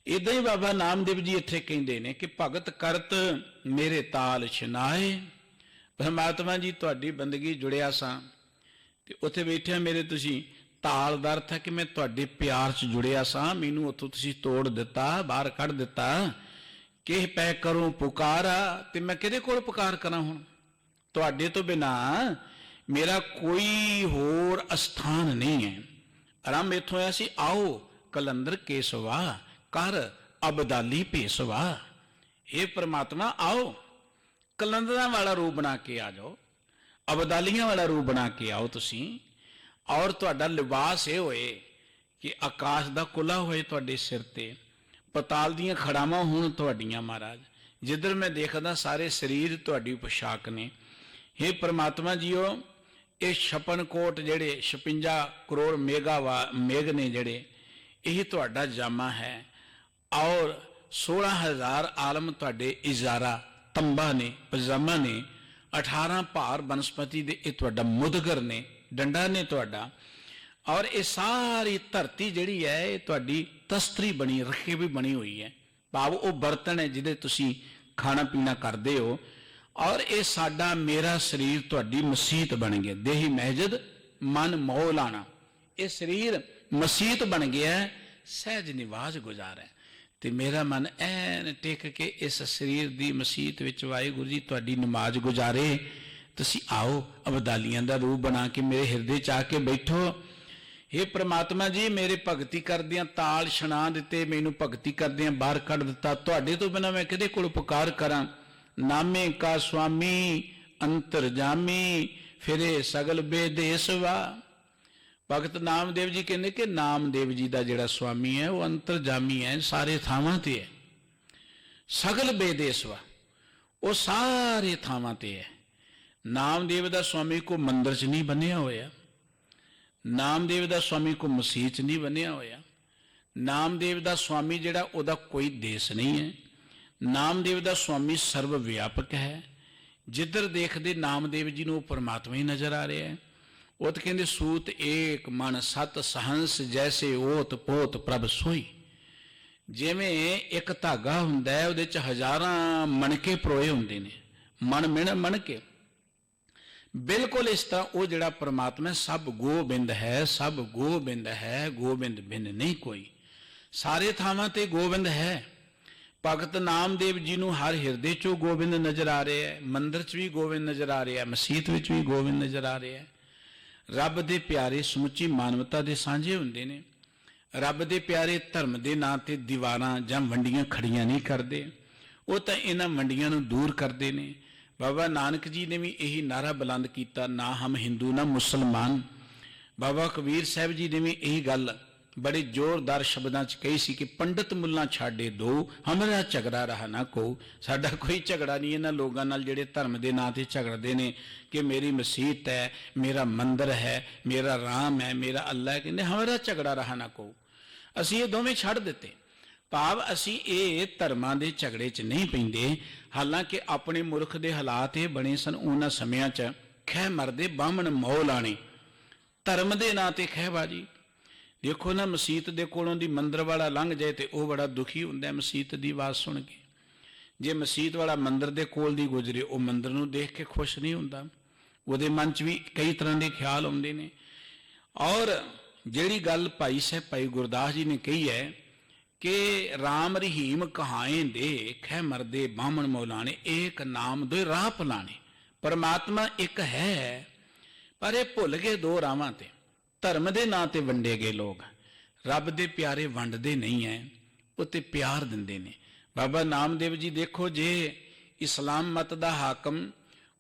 ਇਦਾਂ ਹੀ ਬਾਬਾ ਨਾਮਦੇਵ ਜੀ ਇੱਥੇ ਕਹਿੰਦੇ ਨੇ ਕਿ ਭਗਤ ਕਰਤ ਮੇਰੇ ਤਾਲ ਛਿਨਾਏ। ਪਰਮਾਤਮਾ ਜੀ ਤੁਹਾਡੀ ਬੰਦਗੀ ਜੁੜਿਆ ਸਾਂ, ਤੇ ਉੱਥੇ ਬੈਠਿਆ ਮੇਰੇ ਤੁਸੀਂ ਤਾਲ ਦਾ ਅਰਥ ਹੈ ਕਿ ਮੈਂ ਤੁਹਾਡੇ ਪਿਆਰ 'ਚ ਜੁੜਿਆ ਸਾਂ, ਮੈਨੂੰ ਉੱਥੋਂ ਤੁਸੀਂ ਤੋੜ ਦਿੱਤਾ, ਬਾਹਰ ਕੱਢ ਦਿੱਤਾ। ਕਿਹ ਪੈ ਕਰੂੰ ਪੁਕਾਰਾ, ਤੇ ਮੈਂ ਕਿਹਦੇ ਕੋਲ ਪੁਕਾਰ ਕਰਾਂ? ਹੁਣ ਤੁਹਾਡੇ ਤੋਂ ਬਿਨਾ ਮੇਰਾ ਕੋਈ ਹੋਰ ਅਸਥਾਨ ਨਹੀਂ ਹੈ। ਆਰੰਭ ਇੱਥੋਂ ਆਇਆ ਸੀ, ਆਓ ਕਲੰਦਰ ਕੇਸਵਾ ਕਰ ਅਬਦਾਲੀ ਭੇਸਵਾ। ਇਹ ਪ੍ਰਮਾਤਮਾ ਆਓ, ਕਲੰਦਰਾਂ ਵਾਲਾ ਰੂਪ ਬਣਾ ਕੇ ਆ ਜਾਓ, ਅਬਦਾਲੀਆਂ ਵਾਲਾ ਰੂਪ ਬਣਾ ਕੇ ਆਓ ਤੁਸੀਂ, ਔਰ ਤੁਹਾਡਾ ਲਿਬਾਸ ਇਹ ਹੋਏ ਕਿ ਆਕਾਸ਼ ਦਾ ਕੁਲਾ ਹੋਏ ਤੁਹਾਡੇ ਸਿਰ ਤੇ, ਪਤਾਲ ਦੀਆਂ ਖੜਾਵਾਂ ਹੋਣ ਤੁਹਾਡੀਆਂ ਮਹਾਰਾਜ। ਜਿੱਧਰ ਮੈਂ ਦੇਖਦਾ ਸਾਰੇ ਸਰੀਰ ਤੁਹਾਡੀ ਪੋਸ਼ਾਕ ਨੇ। हे ਪ੍ਰਮਾਤਮਾ ਜੀਓ, ਇਹ 56 ਕੋਟ ਜਿਹੜੇ 56 ਕਰੋੜ ਮੇਘ ਨੇ ਜਿਹੜੇ, ਇਹ ਤੁਹਾਡਾ ਜਾਮਾ ਹੈ, ਔਰ 16,000 ਆਲਮ ਤੁਹਾਡੇ ਇਜ਼ਾਰਾ ਤੰਬਾ ਨੇ, ਪਜਾਮਾ ਨੇ, 18 ਭਾਰ ਬਨਸਪਤੀ ਦੇ ਇਹ ਤੁਹਾਡਾ ਮੁਦਗਰ ਨੇ, ਡੰਡਾ ਨੇ ਤੁਹਾਡਾ, ਔਰ ਇਹ ਸਾਰੀ ਧਰਤੀ ਜਿਹੜੀ ਹੈ ਇਹ ਤੁਹਾਡੀ ਤਸਤਰੀ ਬਣੀ, ਰੱਖੀ ਵੀ ਬਣੀ ਹੋਈ ਹੈ, ਭਾਵ ਉਹ ਬਰਤਨ ਹੈ ਜਿਹਦੇ ਤੁਸੀਂ ਖਾਣਾ ਪੀਣਾ ਕਰਦੇ ਹੋ। ਔਰ ਇਹ ਸਾਡਾ ਮੇਰਾ ਸਰੀਰ ਤੁਹਾਡੀ ਮਸੀਤ ਬਣ ਗਿਆ, ਦੇਹੀ ਮਹਿਜਦ ਮਨ ਮੋਹ ਲਾਣਾ, ਇਹ ਸਰੀਰ ਮਸੀਤ ਬਣ ਗਿਆ, ਸਹਿਜ ਨਿਵਾਸ ਗੁਜ਼ਾਰਾ। ਤੇ ਮੇਰਾ ਮਨ ਐਨ ਟਿਕ ਕੇ ਇਸ ਸਰੀਰ ਦੀ ਮਸੀਤ ਵਿੱਚ ਵਾਹਿਗੁਰੂ ਜੀ ਤੁਹਾਡੀ ਨਮਾਜ਼ ਗੁਜ਼ਾਰੇ। ਤੁਸੀਂ ਆਓ, ਅਬਦਾਲੀਆਂ ਦਾ ਰੂਪ ਬਣਾ ਕੇ ਮੇਰੇ ਹਿਰਦੇ 'ਚ ਆ ਕੇ ਬੈਠੋ। हे ਪ੍ਰਮਾਤਮਾ ਜੀ, ਮੇਰੇ ਭਗਤੀ ਕਰਦਿਆਂ ਤਾਲ ਛਣਾ ਦਿੱਤੇ, ਮੈਨੂੰ ਭਗਤੀ ਕਰਦਿਆਂ ਬਾਹਰ ਕੱਢ ਦਿੱਤਾ। ਤੁਹਾਡੇ ਤੋਂ ਬਿਨਾਂ ਮੈਂ ਕਿਹਦੇ ਕੋਲ ਪੁਕਾਰ ਕਰਾਂ? ਨਾਮੇ ਕਾ ਸੁਆਮੀ ਅੰਤਰਜਾਮੀ ਫਿਰੇ ਸਗਲ ਬੇਦੇਸਵਾ। ਭਗਤ ਨਾਮਦੇਵ ਜੀ ਕਹਿੰਦੇ ਕਿ ਨਾਮਦੇਵ ਜੀ ਦਾ ਜਿਹੜਾ ਸੁਆਮੀ ਹੈ ਉਹ ਅੰਤਰਜਾਮੀ ਹੈ, ਸਾਰੇ ਥਾਵਾਂ ਤੇ ਹੈ। ਸਗਲ ਬੇਦੇਸਵਾ, ਉਹ ਸਾਰੇ ਥਾਵਾਂ ਤੇ ਹੈ। ਨਾਮਦੇਵ ਦਾ ਸੁਆਮੀ ਕੋ ਮੰਦਰ 'ਚ ਨਹੀਂ ਬੰਨਿਆ ਹੋਇਆ, ਨਾਮਦੇਵ ਦਾ ਸੁਆਮੀ ਕੋ ਮਸੀਹ 'ਚ ਨਹੀਂ ਬੰਨਿਆ ਹੋਇਆ, ਨਾਮਦੇਵ ਦਾ ਸੁਆਮੀ ਜਿਹੜਾ ਉਹਦਾ ਕੋਈ ਦੇਸ਼ ਨਹੀਂ ਹੈ। ਨਾਮਦੇਵ ਦਾ ਸੁਆਮੀ ਸਰਵ ਵਿਆਪਕ ਹੈ। ਜਿੱਧਰ ਦੇਖਦੇ ਨਾਮਦੇਵ ਜੀ ਨੂੰ ਉਹ ਪਰਮਾਤਮਾ ਹੀ ਨਜ਼ਰ ਆ ਰਿਹਾ ਹੈ। ਉਹ ਤਾਂ ਕਹਿੰਦੇ ਸੂਤ ਏਕ ਮਨ ਸਤ ਸਹੰਸ ਜੈਸੇ ਓਤ ਪੋਤ ਪ੍ਰਭ ਸੋਈ। ਜਿਵੇਂ ਇੱਕ ਧਾਗਾ ਹੁੰਦਾ ਹੈ, ਉਹਦੇ 'ਚ ਹਜ਼ਾਰਾਂ ਮਣਕੇ ਪਰੋਏ ਹੁੰਦੇ ਨੇ, ਮਣ ਕੇ, ਬਿਲਕੁਲ ਇਸ ਤਰ੍ਹਾਂ ਉਹ ਜਿਹੜਾ ਪਰਮਾਤਮਾ ਸਭ ਗੋਬਿੰਦ ਹੈ, ਸਭ ਗੋਬਿੰਦ ਹੈ, ਗੋਬਿੰਦ ਬਿਨ ਨਹੀਂ ਕੋਈ। ਸਾਰੇ ਥਾਵਾਂ ਤੇ ਗੋਬਿੰਦ ਹੈ। ਭਗਤ ਨਾਮਦੇਵ ਜੀ ਨੂੰ ਹਰ ਹਿਰਦੇ 'ਚੋਂ ਗੋਬਿੰਦ ਨਜ਼ਰ ਆ ਰਿਹਾ ਹੈ, ਮੰਦਰ 'ਚ ਵੀ ਗੋਬਿੰਦ ਨਜ਼ਰ ਆ ਰਿਹਾ ਹੈ, ਮਸੀਤ ਵਿੱਚ ਵੀ ਗੋਬਿੰਦ ਨਜ਼ਰ ਆ ਰਿਹਾ ਹੈ। ਰੱਬ ਦੇ ਪਿਆਰੇ ਸਮੁੱਚੀ ਮਾਨਵਤਾ ਦੇ ਸਾਂਝੇ ਹੁੰਦੇ ਨੇ। ਰੱਬ ਦੇ ਪਿਆਰੇ ਧਰਮ ਦੇ ਨਾਂ ਤੇ ਦੀਵਾਰਾਂ ਜਾਂ ਵੰਡੀਆਂ ਖੜੀਆਂ ਨਹੀਂ ਕਰਦੇ, ਉਹ ਤਾਂ ਇਹਨਾਂ ਵੰਡੀਆਂ ਨੂੰ ਦੂਰ ਕਰਦੇ ਨੇ। ਬਾਬਾ ਨਾਨਕ ਜੀ ਨੇ ਵੀ ਇਹੀ ਨਾਰਾ ਬੁਲੰਦ ਕੀਤਾ, ਨਾ ਹਮ ਹਿੰਦੂ ਨਾ ਮੁਸਲਮਾਨ। ਬਾਬਾ ਕਬੀਰ ਸਾਹਿਬ ਜੀ ਨੇ ਵੀ ਇਹੀ ਗੱਲ ਬੜੇ ਜ਼ੋਰਦਾਰ ਸ਼ਬਦਾਂ 'ਚ ਕਹੀ ਸੀ ਕਿ ਪੰਡਤ ਮੁੱਲਾਂ ਛਾੜੇ ਦੋ, ਹਮਾਰਾ ਝਗੜਾ ਰਹਾ ਨਾ ਕੋ। ਸਾਡਾ ਕੋਈ ਝਗੜਾ ਨਹੀਂ ਇਹਨਾਂ ਲੋਕਾਂ ਨਾਲ ਜਿਹੜੇ ਧਰਮ ਦੇ ਨਾਂ ਤੇ ਝਗੜਦੇ ਨੇ ਕਿ ਮੇਰੀ ਮਸੀਤ ਹੈ, ਮੇਰਾ ਮੰਦਰ ਹੈ, ਮੇਰਾ ਰਾਮ ਹੈ, ਮੇਰਾ ਅੱਲਾ ਹੈ। ਕਹਿੰਦੇ ਹਮਾਰਾ ਝਗੜਾ ਰਹਾ ਨਾ ਕੋ। ਅਸੀਂ ਇਹ ਦੋਵੇਂ ਛੱਡ ਦਿੱਤੇ, ਭਾਵ ਅਸੀਂ ਇਹ ਧਰਮਾਂ ਦੇ ਝਗੜੇ 'ਚ ਨਹੀਂ ਪੈਂਦੇ। ਹਾਲਾਂਕਿ ਆਪਣੇ ਮੁਲਕ ਦੇ ਹਾਲਾਤ ਇਹ ਬਣੇ ਸਨ ਉਹਨਾਂ ਸਮਿਆਂ 'ਚ, ਖਹਿ ਮਰਦੇ ਬਾਹਮਣ ਮੌਹ ਲਾਣੇ, ਧਰਮ ਦੇ ਨਾਂ ਤੇ ਖਹਿਬਾਜੀ। ਦੇਖੋ ਨਾ, ਮਸੀਤ ਦੇ ਕੋਲੋਂ ਦੀ ਮੰਦਰ ਵਾਲਾ ਲੰਘ ਜਾਏ ਤੇ ਉਹ ਬੜਾ ਦੁਖੀ ਹੁੰਦਾ ਮਸੀਤ ਦੀ ਆਵਾਜ਼ ਸੁਣ ਕੇ। ਜੇ ਮਸੀਤ ਵਾਲਾ ਮੰਦਰ ਦੇ ਕੋਲ ਦੀ ਗੁਜ਼ਰੇ, ਉਹ ਮੰਦਰ ਨੂੰ ਦੇਖ ਕੇ ਖੁਸ਼ ਨਹੀਂ ਹੁੰਦਾ, ਉਹਦੇ ਮਨ 'ਚ ਵੀ ਕਈ ਤਰ੍ਹਾਂ ਦੇ ਖਿਆਲ ਆਉਂਦੇ ਨੇ। ਔਰ ਜਿਹੜੀ ਗੱਲ ਭਾਈ ਸਾਹਿਬ ਭਾਈ ਗੁਰਦਾਸ ਜੀ ਨੇ ਕਹੀ ਹੈ ਕਿ ਰਾਮ ਰਹੀਮ ਕਹਾਏ ਦੇ ਖਹਿ ਮਰਦੇ ਬਾਹਮਣ ਮੌਲਾਣੇ, ਏਕ ਨਾਮ ਦੋ ਰਾਹ ਭੁਲਾਣੇ। ਪਰਮਾਤਮਾ ਇੱਕ ਹੈ, ਪਰ ਇਹ ਭੁੱਲ ਗਏ ਦੋ ਰਾਵਾਂ ਤੇ, ਧਰਮ ਦੇ ਨਾਂ ਤੇ ਵੰਡੇ ਗਏ ਲੋਕ। ਰੱਬ ਦੇ ਪਿਆਰੇ ਵੰਡਦੇ ਨਹੀਂ ਹੈ, ਉਹ ਤੇ ਪਿਆਰ ਦਿੰਦੇ ਨੇ। ਬਾਬਾ ਨਾਮਦੇਵ ਜੀ ਦੇਖੋ, ਜੇ ਇਸਲਾਮ ਮਤ ਦਾ ਹਾਕਮ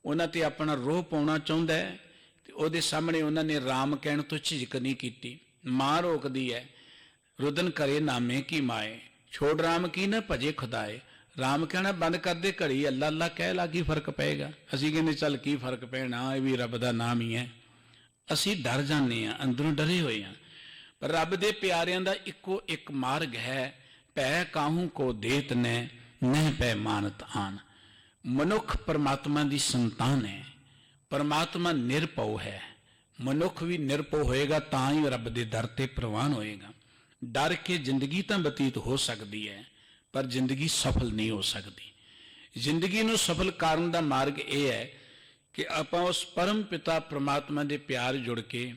ਉਹਨਾਂ ਤੇ ਆਪਣਾ ਰੋਹ ਪਾਉਣਾ ਚਾਹੁੰਦਾ ਹੈ ਤੇ ਉਹਦੇ ਸਾਹਮਣੇ ਉਹਨਾਂ ਨੇ ਰਾਮ ਕਹਿਣ ਤੋਂ ਝਿਜਕ ਨਹੀਂ ਕੀਤੀ। ਮਾਂ ਰੋਕਦੀ ਹੈ, ਰੁਦਨ ਕਰੇ ਨਾਮੇ ਕੀ ਮਾਏ, ਛੋੜ ਰਾਮ ਕੀ ਨਾ ਭਜੇ ਖੁਦਾਏ। ਰਾਮ ਕਹਿਣਾ ਬੰਦ ਕਰਦੇ, ਘੜੀ ਅੱਲਾ ਅੱਲਾ ਕਹਿ ਲਾ, ਕੀ ਫਰਕ ਪਏਗਾ? ਅਸੀਂ ਕਹਿੰਦੇ ਚੱਲ ਕੀ ਫਰਕ ਪੈਣਾ, ਇਹ ਵੀ ਰੱਬ ਦਾ ਨਾਮ ਹੀ ਹੈ। ਅਸੀਂ ਡਰ ਜਾਂਦੇ ਹਾਂ, ਅੰਦਰੋਂ ਡਰੇ ਹੋਏ ਹਾਂ। ਪਰ ਰੱਬ ਦੇ ਪਿਆਰਿਆਂ ਦਾ ਇੱਕੋ ਇੱਕ ਮਾਰਗ ਹੈ, ਭੈ ਕਾਹੂ ਕੋ ਦੇਤ ਨੇ ਨਹਿ ਪੈ ਮਾਨਤ ਆਨ। ਮਨੁੱਖ ਪਰਮਾਤਮਾ ਦੀ ਸੰਤਾਨ ਹੈ, ਪਰਮਾਤਮਾ ਨਿਰਭਉ ਹੈ। ਮਨੁੱਖ ਵੀ ਨਿਰਭਉ ਹੋਏਗਾ ਤਾਂ ਹੀ ਰੱਬ ਦੇ ਦਰ ਤੇ ਪ੍ਰਵਾਨ ਹੋਏਗਾ। ਡਰ ਕੇ ਜ਼ਿੰਦਗੀ ਤਾਂ ਬਤੀਤ ਹੋ ਸਕਦੀ ਹੈ, ਪਰ ਜ਼ਿੰਦਗੀ ਸਫਲ ਨਹੀਂ ਹੋ ਸਕਦੀ। ਜ਼ਿੰਦਗੀ ਨੂੰ ਸਫਲ ਕਰਨ ਦਾ ਮਾਰਗ ਇਹ ਹੈ ਕਿ ਆਪਾਂ ਉਸ ਪਰਮ ਪਿਤਾ ਪ੍ਰਮਾਤਮਾ ਦੇ ਪਿਆਰ ਜੁੜ ਕੇ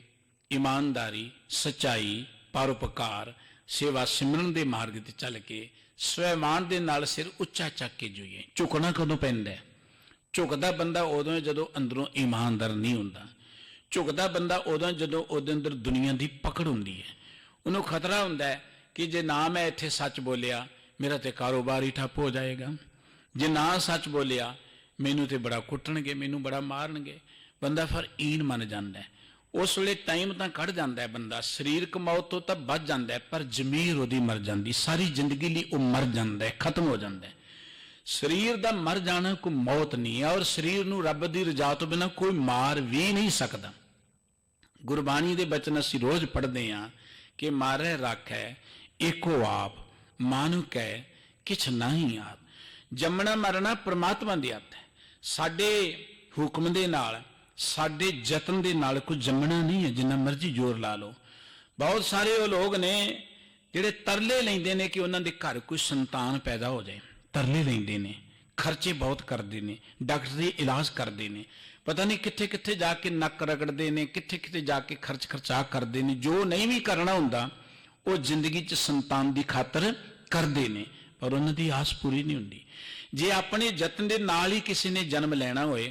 ईमानदारी, सच्चाई, परोपकार, सेवा सिमरन के मार्ग ते चल के स्वैमान दे नाल सिर उच्चा चक के जोईए। झुकना कदों पैंदा है? झुकदा बंदा उदों जदों अंदरों ईमानदार नहीं हुंदा। झुकदा बंदा उदों जदों उहदे अंदर दुनिया की पकड़ हुंदी है। उन्होंने खतरा हुंदा है कि जे ना मैं इत्थे सच बोलिया मेरा तो कारोबार ही ठप हो जाएगा, जे ना सच बोलिया मैनू तो बड़ा कुटणगे, मैनू बड़ा मारनगे। बंदा फिर ईन मन जाता है। उस वे टाइम तो कढ़ जाता है बंदा, शरीरक मौत तो तब बच जाता है पर जमीर उहदी मर जाती, सारी जिंदगी लिए वह मर जाता है, खत्म हो जाता है। शरीर का मर जाना कोई मौत नहीं है और शरीर नूं रब की रजा तो बिना कोई मार भी नहीं सकता। गुरबाणी के बचन असीं रोज़ पढ़ते हैं कि मारै राखै एको आप, मानुक है किछ नहीं आप। जमना मरना परमात्मा की हथ है। साडे हुक्म दे नाल, साडे जतन दे नाल कोई जमना नहीं है, जिन्ना मर्जी जोर ला लो। बहुत सारे वो लोग ने जिहड़े तरले लैंदे ने कि उन्हां दे घर कोई संतान पैदा हो जाए, तरले लैंदे ने, खर्चे बहुत करते हैं, डॉक्टरी इलाज करते हैं, पता नहीं कित्थे कित्थे जाके नक रगड़ते हैं, कित्थे कित्थे जाके खर्च खर्चा करते हैं। जो नहीं भी करना हुंदा वो जिंदगी च संतान की खातर करते हैं पर उन्हां दी आस पूरी नहीं हुंदी। जे अपने जतन के नाल ही किसी ने जन्म लेना होए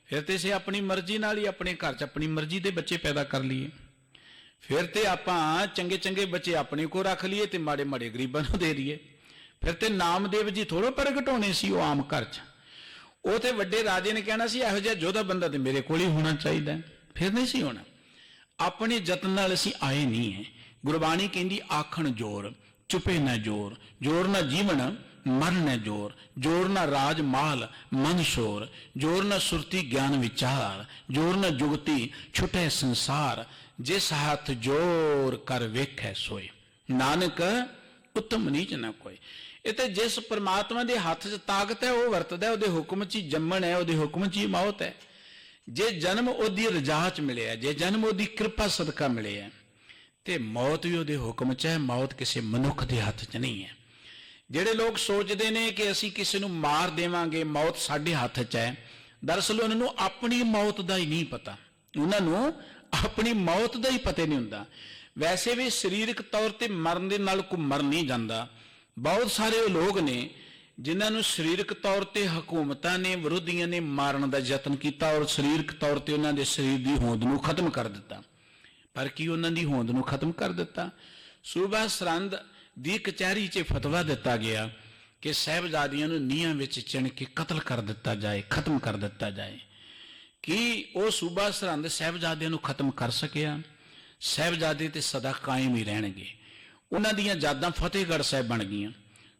फिर तो इसे अपनी मर्जी नाल ही अपने घर च अपनी मर्जी के बच्चे पैदा कर लीए। फिर तो आपां चंगे चंगे बच्चे अपने को रख लीए तो माड़े माड़े गरीबां नूं दे दीए। फिर तो नामदेव जी थोड़ो प्रगट होने सी वो आम घर च। वो तो वड्डे राजे ने कहना सी इहो जिहा जोधा बंदा तो मेरे कोल ही होना चाहिए, फिर नहीं सी होना। अपने जतन नाल असीं आए नहीं है। गुरबाणी कहती आखण जोर चुपे न जोर, जोर न जीवन मर न जोर, जोर न राज माल मन शोर, जोर न सुरती ज्ञान विचार, जोर न जुगती छुटे संसार, जिस हाथ जोर कर वेखै सोए, नानक उत्तम नीच न कोई। इते जिस परमात्मा के हाथ च ताकत है वह वरतदा है, उहदे हुक्म च ही जम्मण है, उहदे हुक्म च ही मौत है। जे जन्म उहदी रजा च मिले, जे जन्म उहदी कृपा सदका मिले है तो मौत भी उहदे हुक्म च है, मौत किसी मनुख के हाथ च नहीं है। ਜਿਹੜੇ लोग सोचते हैं कि असी किसी ਨੂੰ मार देवांगे, मौत साडे हथ च है, दरअसल उन्होंने अपनी मौत का ही नहीं पता, उन्होंने अपनी मौत का ही पता नहीं हुंदा। वैसे भी शरीरक तौर पर मरन के नाल कोई मर नहीं जाता। बहुत सारे लोग ने जिन्होंने शरीरक तौर पर हुकूमतां ने विरोधियों ने मारन का यतन किया और शरीरक तौर पर उन्होंने शरीर की होंद को खत्म कर दिता, पर की उन्होंने होंद को खत्म कर दिता। सूबा सरहंद दी कचहरी च फतवा दिता गया कि साहिबजादियों को नीहां विच चिण के कतल कर दिता जाए, खत्म कर दिता जाए। कि वह सूबा सरहंद साहिबजादियों को खत्म कर सकिया? साहिबजादे तो सदा कायम ही रहणगे। उन्हां दीयां यादां फतेहगढ़ साहिब बन गईयां।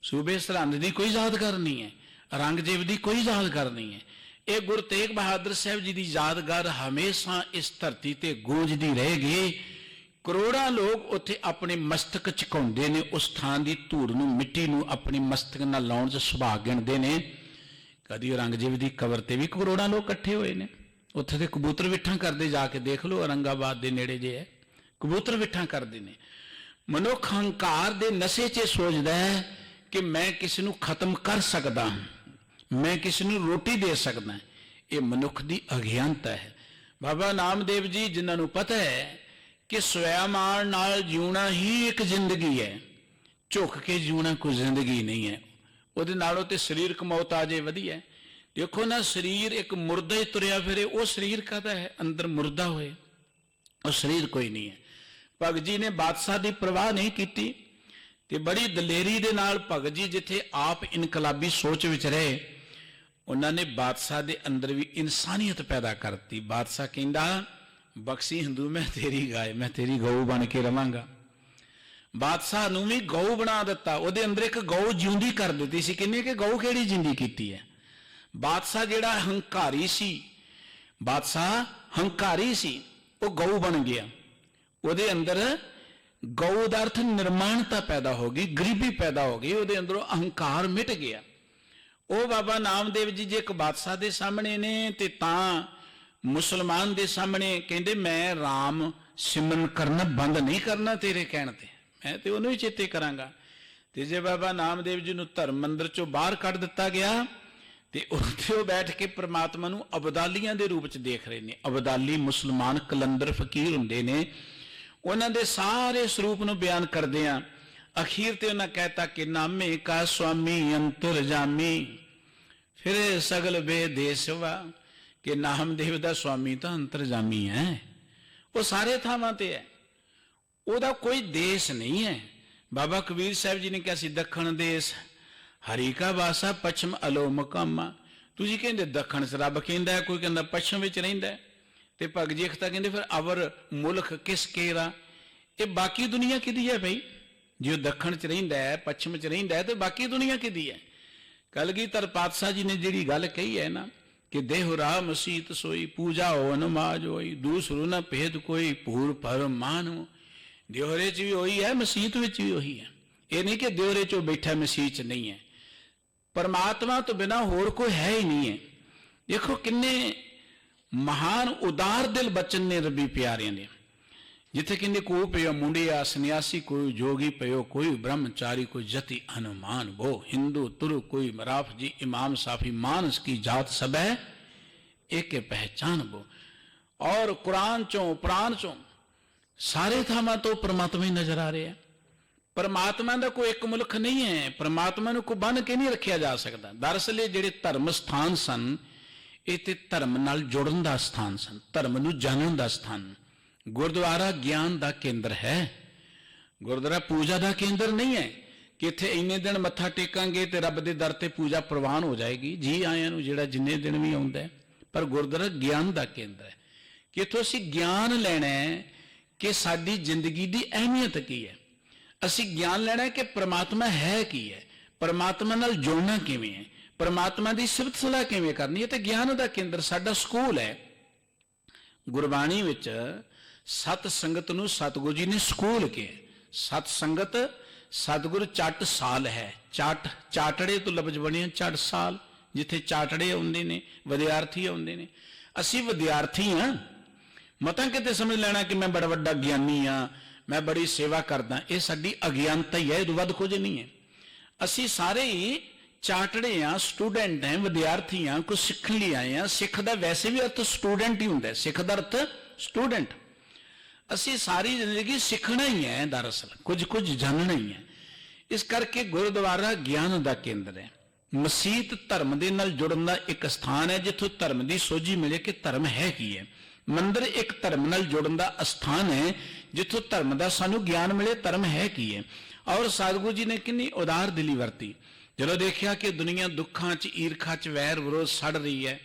सूबे सरहंद की कोई यादगार नहीं है, औरंगजेब की कोई यादगार नहीं है। ये गुरु तेग बहादुर साहब जी की यादगार हमेशा इस धरती ते गूंजदी रहेगी। करोड़ों लोग उत्थे अपने मस्तक झुकाउंदे ने, उस थान की धूड़ नूं मिट्टी नूं अपनी मस्तक नाल लाउण च सुभाग गिणदे ने। कदी औरंगजेब की कबर ते भी करोड़ों लोग इकट्ठे हुए ने। उत्थे ते कबूतर विठा करते, जाके देख लो, औरंगाबाद के नेड़े जे है, कबूतर विठा करते ने। मनुख हंकार दे नशे च सोचदा है कि मैं किसी नूं खत्म कर सकदा हां, मैं किसी नूं रोटी दे सकदा। ये मनुख की अज्ञानता है। बाबा नामदेव जी जिन्होंने पता है कि स्वयंमान नाल जीना ही एक जिंदगी है, झुक के जीना कोई जिंदगी नहीं है। उहदे नालों ते शरीरक मौत आ जाए वधिया है। देखो ना, शरीर एक मुर्दा ही तुरया फिरे, वो शरीर कहता है अंदर मुर्दा होए, और शरीर कोई नहीं है। भगत जी ने बादशाह की परवाह नहीं की ते बड़ी दलेरी दे नाल भगत जी जिथे आप इनकलाबी सोच विच रहे, उन्होंने बादशाह के अंदर भी इंसानियत पैदा करती। बादशाह कहंदा बख्शी हिंदू मैं तेरी गाय, मैं तेरी गऊ बन के रवांगा। बादशाह नूं भी गऊ बना दिता, उहदे अंदर एक गऊ जिउंदी कर दी सी। किन्ने कि गऊ किहड़ी जिंदी कीती है। बादशाह जिहड़ा हंकारी सी, बादशाह हंकारी सी, वो गऊ बन गया। उहदे अंदर गऊ दा अर्थ निर्माणता पैदा हो गई, गरीबी पैदा हो गई, उहदे अंदरों अहंकार मिट गया। वो बाबा नामदेव जी जे एक बादशाह के सामने ने ते तां मुसलमान के सामने कहते मैं राम सिमरन करना बंद नहीं करना तेरे कहण ते, मैं तो उन्होंने ही चेते करांगा। ते जे बाबा नामदेव जी नूं धर्म मंदिर चों बाहर कढ़ दिता गया ते उत्थे वो बैठ के परमात्मा नूं अबदालियां दे रूप च देख रहे ने। अबदाली मुसलमान कलंदर फकीर हुंदे ने, ਉਹਨਾਂ ਦੇ ਸਾਰੇ ਸਰੂਪ ਨੂੰ ਬਿਆਨ ਕਰਦਿਆਂ ਅਖੀਰ ਤੇ ਉਹਨਾਂ ਕਹਿਤਾ ਕਿ ਨਾਮੇ ਕਾ ਸੁਆਮੀ ਅੰਤਰਜਾਮੀ ਫਿਰ ਸਗਲ ਬੇਦੇਸਵਾ, ਕਿ ਨਾਮਦੇਵ ਦਾ ਸੁਆਮੀ ਤਾਂ ਅੰਤਰਜਾਮੀ ਹੈ, ਉਹ ਸਾਰੇ ਥਾਵਾਂ ਤੇ ਹੈ, ਉਹਦਾ ਕੋਈ ਦੇਸ਼ ਨਹੀਂ ਹੈ। ਬਾਬਾ ਕਬੀਰ ਸਾਹਿਬ ਜੀ ਨੇ ਕਿਹਾ ਸੀ ਦੱਖਣ ਦੇਸ਼ ਹਰੀ ਕਾ ਵਾਸਾ ਪੱਛਮ ਅਲੋ ਮਕਾਮਾ। ਤੁਸੀਂ ਕਹਿੰਦੇ ਦੱਖਣ 'ਚ ਰੱਬ ਕਹਿੰਦਾ ਹੈ, ਕੋਈ ਕਹਿੰਦਾ ਪੱਛਮ ਵਿੱਚ ਰਹਿੰਦਾ ਹੈ, ਤੇ ਭਗਤ ਜੀ ਅਖਤਾ ਕਹਿੰਦੇ ਫਿਰ ਅਵਰ ਮੁਲਕ ਕਿਸ ਕੇਰਾ, ਇਹ ਬਾਕੀ ਦੁਨੀਆ ਕਿਹਦੀ ਹੈ ਭਾਈ? ਜੇ ਉਹ ਦੱਖਣ 'ਚ ਰਹਿੰਦਾ ਹੈ, ਪੱਛਮ 'ਚ ਰਹਿੰਦਾ ਹੈ, ਤੇ ਬਾਕੀ ਦੁਨੀਆ ਕਿਹਦੀ ਹੈ? ਕਲਗੀਧਰ ਪਾਤਸ਼ਾਹ ਜੀ ਨੇ ਜਿਹੜੀ ਗੱਲ ਕਹੀ ਹੈ ਨਾ ਕਿ ਦੇਹੁ ਰਾਹ ਮਸੀਤ ਸੋਈ, ਪੂਜਾ ਹੋ ਨਮਾਜ਼ ਹੋਈ, ਦੂਸਰੂ ਨਾ ਭੇਦ ਕੋਈ, ਭੂਰ ਪਰ ਮਾਨੋ। ਦਿਓਰੇ 'ਚ ਵੀ ਉਹੀ ਹੈ, ਮਸੀਤ ਵਿੱਚ ਵੀ ਉਹੀ ਹੈ। ਇਹ ਨਹੀਂ ਕਿ ਦਿਓਰੇ 'ਚ ਬੈਠਾ ਮਸੀਤ 'ਚ ਨਹੀਂ ਹੈ। ਪਰਮਾਤਮਾ ਤੋਂ ਬਿਨਾਂ ਹੋਰ ਕੋਈ ਹੈ ਹੀ ਨਹੀਂ ਹੈ। ਦੇਖੋ ਕਿੰਨੇ ਮਹਾਨ ਉਦਾਰ ਦਿਲ ਬਚਨ ਨੇ ਰੱਬੀ ਪਿਆਰਿਆਂ ਦੇ, ਜਿੱਥੇ ਕਹਿੰਦੇ ਕੋਈ ਪਿਓ ਮੁੰਡਿਆ ਸੰਨਿਆਸੀ, ਕੋਈ ਜੋਗੀ ਪਿਓ, ਕੋਈ ब्रह्मचारी, कोई जति हनुमान वो, हिंदू तुरु कोई मराफ जी, इमाम साफी मानस की जात सब है एक पहचान वो। और कुरान चों प्राण चों सारे थावां तो परमात्मा ही नजर आ रहे हैं। परमात्मा का कोई एक मुल्क नहीं है, परमात्मा को बन के नहीं रखा जा सकता। दरअसल जिहड़े धर्म स्थान सन ये धर्म नाल जुड़न का स्थान सन, धर्म नूं जानन का स्थान। गुरुद्वारा ज्ञान का केंद्र है, गुरुद्वारा पूजा का केंद्र नहीं है कि इत्थे इन्ने दिन मत्था टेकांगे तो रब के दर ते पूजा प्रवान हो जाएगी। जी आया नूं जिहड़ा जिन्ने दिन भी आउंदा है, पर गुरुद्वारा ज्ञान का केंद्र है कि इत्थों असीं ज्ञान लैणा है कि साडी जिंदगी की अहमियत की है। असीं ज्ञान लैणा है कि परमात्मा है की है, परमात्मा नाल जुड़ना किवें है, परमात्मा की सिफत सलाह किवें करनी है। तो ज्ञान का केंद्र साडा स्कूल है। गुरबाणी विच सत संगत नूं सतगुरु जी ने स्कूल के, सत संगत सतगुरु चट साल है। चट चाटड़े तो लफ्ज बने चट साल, जिथे चाटड़े आउंदे ने विद्यार्थी आउंदे ने। असीं विद्यार्थी हाँ, मतां किते समझ लेना कि मैं बड़ा वड्डा ज्ञानी हाँ, मैं बड़ी सेवा करदा, ये साडी अज्ञानता ही है, इदों वध कुछ नहीं है। असीं सारे ही चाटड़े हाँ, स्टूडेंट हैं, विद्यार्थी हाँ, कुछ सीखण लई आए हाँ। सिख दा वैसे भी अर्थ स्टूडेंट ही हुंदा है, सिख दा अर्थ स्टूडेंट। असीं सारी जिंदगी सीखना ही है, दरअसल कुछ कुछ जानना ही है। इस करके गुरुद्वारा ज्ञान का केंद्र है। मसीत धर्म के नाल जुड़न का एक स्थान है, जिथों धर्म की सोझी मिले कि धर्म है की है। मंदिर एक धर्म नाल जुड़न का स्थान है, जिथों धर्म का सानू ज्ञान मिले धर्म है की है। और सतगुरु जी ने कितनी उदार दिली वरती। जो देखा कि दुनिया दुखा च ईरखा च वैर विरोध सड़ रही है,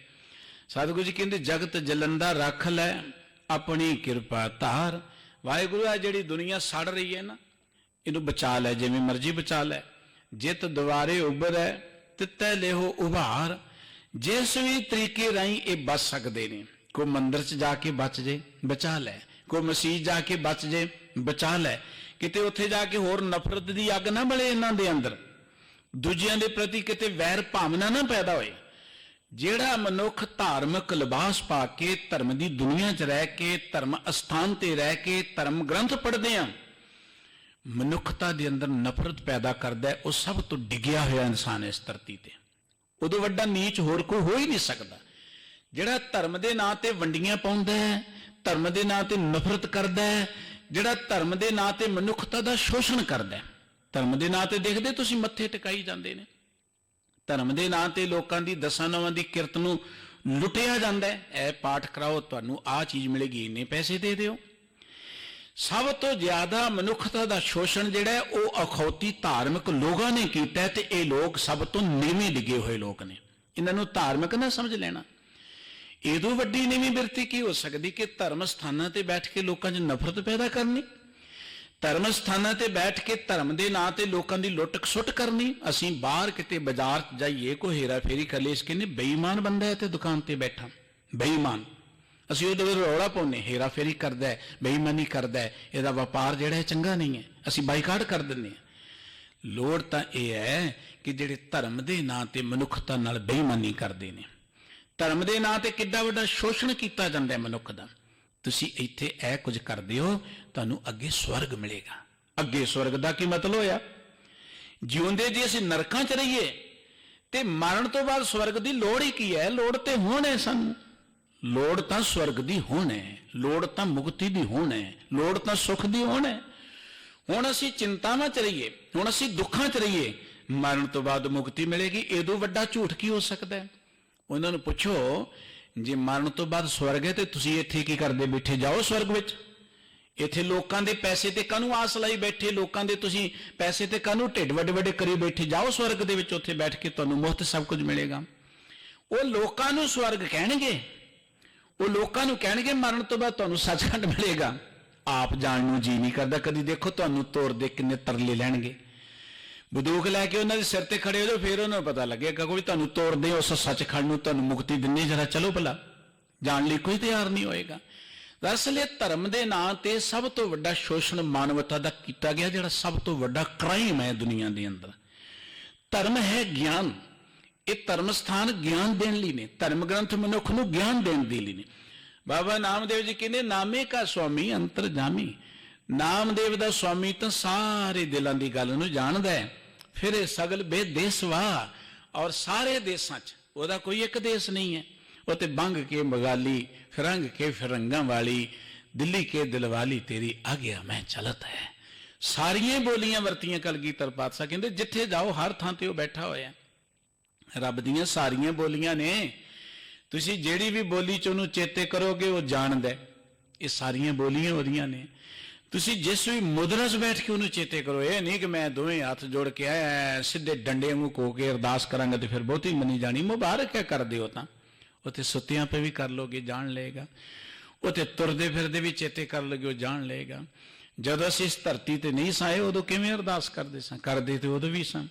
सतगुरु जी कहते जगत जलंदा रख लै अपनी कृपा धार। वाहिगुरु आ जिहड़ी दुनिया सड़ रही है ना, इनू बचा लै, जिवें मर्जी बचा लै। जित दुआरे उभर है तित्ते लेहो उभार। जिस भी तरीके राही ये बच सकते हैं। कोई मंदिर च जाके बच जे, बचा लै। कोई मसीत जाके बच जे, बचा लै। किते उत्थे जाके होर नफरत की अग ना बले इन्हां दे अंदर, दूजियां दे प्रति किते वैर भावना ना पैदा होए। ਜਿਹੜਾ ਮਨੁੱਖ ਧਾਰਮਿਕ ਲਿਬਾਸ ਪਾ ਕੇ ਧਰਮ ਦੀ ਦੁਨੀਆ 'ਚ ਰਹਿ ਕੇ, ਧਰਮ ਅਸਥਾਨ ਤੇ ਰਹਿ ਕੇ ਧਰਮ ਗ੍ਰੰਥ ਪੜ੍ਹਦੇ ਆ, ਮਨੁੱਖਤਾ ਦੇ ਅੰਦਰ ਨਫ਼ਰਤ ਪੈਦਾ ਕਰਦਾ ਹੈ, ਉਹ ਸਭ ਤੋਂ ਡਿੱਗਿਆ ਹੋਇਆ ਇਨਸਾਨ ਇਸ ਧਰਤੀ ਤੇ। ਉਦੋਂ ਵੱਡਾ ਨੀਚ ਹੋਰ ਕੋਈ ਹੋ ਹੀ ਨਹੀਂ ਸਕਦਾ। ਜਿਹੜਾ ਧਰਮ ਦੇ ਨਾਂ ਤੇ ਵੰਡੀਆਂ ਪਾਉਂਦਾ ਹੈ, ਧਰਮ ਦੇ ਨਾਂ ਤੇ ਨਫ਼ਰਤ ਕਰਦਾ ਹੈ, ਜਿਹੜਾ ਧਰਮ ਦੇ ਨਾਂ ਤੇ ਮਨੁੱਖਤਾ ਦਾ ਸ਼ੋਸ਼ਣ ਕਰਦਾ ਹੈ। ਧਰਮ ਦੇ ਨਾਂ ਤੇ ਦੇਖਦੇ ਤੁਸੀਂ ਮੱਥੇ ਟਿਕਾਈ ਜਾਂਦੇ ਨੇ, ਧਰਮ ਦੇ ਨਾਂ ਤੇ ਲੋਕਾਂ ਦੀ ਦਸਾਂ ਨਵਾਂ ਦੀ ਕਿਰਤ ਨੂੰ ਲੁੱਟਿਆ ਜਾਂਦਾ ਹੈ। ਇਹ ਪਾਠ ਕਰਾਓ, ਤੁਹਾਨੂੰ ਆਹ ਚੀਜ਼ ਮਿਲੇਗੀ, ਇੰਨੇ ਪੈਸੇ ਦੇ ਦਿਓ। ਸਭ ਤੋਂ ਜ਼ਿਆਦਾ ਮਨੁੱਖਤਾ ਦਾ ਸ਼ੋਸ਼ਣ ਜਿਹੜਾ ਹੈ ਉਹ ਅਖੌਤੀ ਧਾਰਮਿਕ ਲੋਕਾਂ ਨੇ ਕੀਤਾ, ਤੇ ਇਹ ਲੋਕ ਸਭ ਤੋਂ ਨੀਵੇਂ ਡਿੱਗੇ ਹੋਏ ਲੋਕ ਨੇ। ਇਹਨਾਂ ਨੂੰ ਧਾਰਮਿਕ ਨਾ ਸਮਝ ਲੈਣਾ। ਇਹਦੋਂ ਵੱਡੀ ਨੀਵੀਂ ਬਿਰਤੀ ਕੀ ਹੋ ਸਕਦੀ ਕਿ ਧਰਮ ਸਥਾਨਾਂ ਤੇ ਬੈਠ ਕੇ ਲੋਕਾਂ 'ਚ ਨਫ਼ਰਤ ਪੈਦਾ ਕਰਨੀ, ਧਰਮ ਸਥਾਨਾਂ ਤੇ ਬੈਠ ਕੇ ਧਰਮ ਦੇ ਨਾਂ ਤੇ ਲੋਕਾਂ ਦੀ ਲੁੱਟ ਖਸੁੱਟ ਕਰਨੀ। ਅਸੀਂ ਬਾਹਰ ਕਿਤੇ ਬਾਜ਼ਾਰ 'ਚ ਜਾਈਏ, ਕੋਈ ਹੇਰਾ ਫੇਰੀ ਕਰ ਲਈਏ, ਇਸ ਕਹਿੰਦੇ ਬੇਈਮਾਨ ਬੰਦਾ ਹੈ ਤੇ ਦੁਕਾਨ ਤੇ ਬੈਠਾ ਬੇਈਮਾਨ। ਅਸੀਂ ਉਹਦੇ ਵਿੱਚ ਰੌਲਾ ਪਾਉਂਦੇ, ਹੇਰਾ ਫੇਰੀ ਕਰਦਾ ਹੈ, ਬੇਈਮਾਨੀ ਕਰਦਾ ਹੈ, ਇਹਦਾ ਵਪਾਰ ਜਿਹੜਾ ਹੈ ਚੰਗਾ ਨਹੀਂ ਹੈ, ਅਸੀਂ ਬਾਈਕਾਟ ਕਰ ਦਿੰਦੇ ਹਾਂ। ਲੋੜ ਤਾਂ ਇਹ ਹੈ ਕਿ ਜਿਹੜੇ ਧਰਮ ਦੇ ਨਾਂ ਤੇ ਮਨੁੱਖਤਾ ਨਾਲ ਬੇਈਮਾਨੀ ਕਰਦੇ ਨੇ, ਧਰਮ ਦੇ ਨਾਂ ਤੇ ਕਿੱਡਾ ਵੱਡਾ ਸ਼ੋਸ਼ਣ ਕੀਤਾ ਜਾਂਦਾ ਹੈ ਮਨੁੱਖ ਦਾ। ਤੁਸੀਂ ਇੱਥੇ ਇਹ ਕੁਝ ਕਰਦੇ ਹੋ, ਤੁਹਾਨੂੰ ਅੱਗੇ ਸਵਰਗ ਮਿਲੇਗਾ। ਅੱਗੇ ਸਵਰਗ ਦਾ ਕੀ ਮਤਲਬ ਹੋਇਆ? ਜਿਉਂਦੇ ਜੇ ਅਸੀਂ ਨਰਕਾਂ 'ਚ ਰਹੀਏ ਤੇ ਮਰਨ ਤੋਂ ਬਾਅਦ ਸਵਰਗ ਦੀ ਲੋੜ ਹੀ ਕੀ ਹੈ? ਲੋੜ ਤੇ ਹੁਣ ਹੈ ਸਾਨੂੰ, ਲੋੜ ਤਾਂ ਸਵਰਗ ਦੀ ਹੋਣ ਹੈ, ਲੋੜ ਤਾਂ ਮੁਕਤੀ ਦੀ ਹੋਣ ਹੈ, ਲੋੜ ਤਾਂ ਸੁਖ ਦੀ ਹੋਣ ਹੈ। ਹੁਣ ਅਸੀਂ ਚਿੰਤਾਵਾਂ ਚ ਰਹੀਏ, ਹੁਣ ਅਸੀਂ ਦੁੱਖਾਂ ਚ ਰਹੀਏ, ਮਰਨ ਤੋਂ ਬਾਅਦ ਮੁਕਤੀ ਮਿਲੇਗੀ, ਇਹਦੋਂ ਵੱਡਾ ਝੂਠ ਕੀ ਹੋ ਸਕਦਾ ਹੈ? ਉਹਨਾਂ ਨੂੰ ਪੁੱਛੋ, ਜੇ ਮਰਨ ਤੋਂ ਬਾਅਦ ਸਵਰਗ ਹੈ ਤੇ ਤੁਸੀਂ ਇੱਥੇ ਕੀ ਕਰਦੇ ਬੈਠੇ? ਜਾਓ ਸਵਰਗ ਵਿੱਚ। ਇੱਥੇ ਲੋਕਾਂ ਦੇ ਪੈਸੇ ਤੇ ਕਾਹਨੂੰ ਆਸ ਲਾਈ ਬੈਠੇ? ਲੋਕਾਂ ਦੇ ਤੁਸੀਂ ਪੈਸੇ ਤੇ ਕਾਹਨੂੰ ਢਿੱਡ ਵੱਡੇ ਵੱਡੇ ਕਰੀ ਬੈਠੇ? ਜਾਓ ਸਵਰਗ ਦੇ ਵਿੱਚ, ਉੱਥੇ ਬੈਠ ਕੇ ਤੁਹਾਨੂੰ ਮੁਫਤ ਸਭ ਕੁਝ ਮਿਲੇਗਾ। ਉਹ ਲੋਕਾਂ ਨੂੰ ਸਵਰਗ ਕਹਿਣਗੇ, ਉਹ ਲੋਕਾਂ ਨੂੰ ਕਹਿਣਗੇ ਮਰਨ ਤੋਂ ਬਾਅਦ ਤੁਹਾਨੂੰ ਸੱਚਖੰਡ ਮਿਲੇਗਾ। ਆਪ ਜਾਣ ਨੂੰ ਜੀ ਨਹੀਂ ਕਰਦਾ। ਕਦੀ ਦੇਖੋ ਤੁਹਾਨੂੰ ਤੋਰਦੇ ਕਿੰਨੇ ਤਰਲੇ ਲੈਣਗੇ। ਬੰਦੂਕ ਲੈ ਕੇ ਉਹਨਾਂ ਦੇ ਸਿਰ ਤੇ ਖੜੇ ਹੋ ਜਾਓ, ਫਿਰ ਉਹਨਾਂ ਨੂੰ ਪਤਾ ਲੱਗੇਗਾ ਕੋਈ ਤੁਹਾਨੂੰ ਤੋੜਦੇ ਉਸ ਸੱਚਖੰਡ ਨੂੰ, ਤੁਹਾਨੂੰ ਮੁਕਤੀ ਦਿੰਦੇ, ਜਰਾ ਚਲੋ ਭਲਾ। ਜਾਣ ਲਈ ਕੋਈ ਤਿਆਰ ਨਹੀਂ ਹੋਏਗਾ। ਦਰਅਸਲ ਇਹ ਧਰਮ ਦੇ ਨਾਂ ਤੇ ਸਭ ਤੋਂ ਵੱਡਾ ਸ਼ੋਸ਼ਣ ਮਾਨਵਤਾ ਦਾ ਕੀਤਾ ਗਿਆ, ਜਿਹੜਾ ਸਭ ਤੋਂ ਵੱਡਾ ਕ੍ਰਾਈਮ ਹੈ ਦੁਨੀਆ ਦੇ ਅੰਦਰ। ਧਰਮ ਹੈ ਗਿਆਨ। ਇਹ ਧਰਮ ਸਥਾਨ ਗਿਆਨ ਦੇਣ ਲਈ ਨੇ, ਧਰਮ ਗ੍ਰੰਥ ਮਨੁੱਖ ਨੂੰ ਗਿਆਨ ਦੇਣ ਦੇ ਲਈ ਨੇ। ਬਾਬਾ ਨਾਮਦੇਵ ਜੀ ਕਹਿੰਦੇ, ਨਾਮੇ ਕਾ ਸੁਆਮੀ ਅੰਤਰਜਾਮੀ। ਨਾਮਦੇਵ ਦਾ ਸੁਆਮੀ ਤਾਂ ਸਾਰੇ ਦਿਲਾਂ ਦੀ ਗੱਲ ਨੂੰ ਜਾਣਦਾ ਹੈ। ਫਿਰ ਇਹ ਸਗਲ ਬੇਦੇਸ ਵਾ, ਔਰ ਸਾਰੇ ਦੇਸਾਂ 'ਚ ਉਹਦਾ ਕੋਈ ਇੱਕ ਦੇਸ਼ ਨਹੀਂ ਹੈ। ਉਹ ਤੇ ਬੰਗ ਕੇ ਮਗਾਲੀ, ਫਿਰੰਗ ਕੇ ਫਿਰੰਗਾਂ ਵਾਲੀ, ਦਿੱਲੀ ਕੇ ਦਿਲਵਾਲੀ, ਤੇਰੀ ਆਗਿਆ ਮੈਂ ਚਲਤ ਹੈ। ਸਾਰੀਆਂ ਬੋਲੀਆਂ ਵਰਤੀਆਂ ਕਲਗੀਧਰ ਪਾਤਸ਼ਾਹ ਕਹਿੰਦੇ, ਜਿੱਥੇ ਜਾਓ ਹਰ ਥਾਂ ਤੇ ਉਹ ਬੈਠਾ ਹੋਇਆ। ਰੱਬ ਦੀਆਂ ਸਾਰੀਆਂ ਬੋਲੀਆਂ ਨੇ, ਤੁਸੀਂ ਜਿਹੜੀ ਵੀ ਬੋਲੀ 'ਚ ਉਹਨੂੰ ਚੇਤੇ ਕਰੋਗੇ ਉਹ ਜਾਣਦਾ। ਇਹ ਸਾਰੀਆਂ ਬੋਲੀਆਂ ਉਹਦੀਆਂ ਨੇ। ਤੁਸੀਂ ਜਿਸ ਵੀ ਮੁਦਰਾ 'ਚ ਬੈਠ ਕੇ ਉਹਨੂੰ ਚੇਤੇ ਕਰੋ। ਇਹ ਨਹੀਂ ਕਿ ਮੈਂ ਦੋਵੇਂ ਹੱਥ ਜੋੜ ਕੇ ਆਇਆ ਸਿੱਧੇ ਡੰਡੇ ਵਾਂਗੂ ਕੋ ਕੇ ਅਰਦਾਸ ਕਰਾਂਗਾ ਤੇ ਫਿਰ ਬਹੁਤੀ ਮੰਨੀ ਜਾਣੀ। ਮੁਬਾਰਕ ਹੈ, ਕਰ ਦਿਓ ਤਾਂ। ਉੱਥੇ ਸੁੱਤਿਆਂ ਪੇ ਵੀ ਕਰ ਲੋਗੇ, ਜਾਣ ਲਏਗਾ। ਉੱਥੇ ਤੁਰਦੇ ਫਿਰਦੇ ਵੀ ਚੇਤੇ ਕਰ ਲਓਗੇ, ਉਹ ਜਾਣ ਲਏਗਾ। ਜਦੋਂ ਅਸੀਂ ਇਸ ਧਰਤੀ ਤੇ ਨਹੀਂ ਸਾਏ, ਉਦੋਂ ਕਿਵੇਂ ਅਰਦਾਸ ਕਰਦੇ ਸਾਂ? ਕਰਦੇ ਤੇ ਉਦੋਂ ਵੀ ਸਾਂ।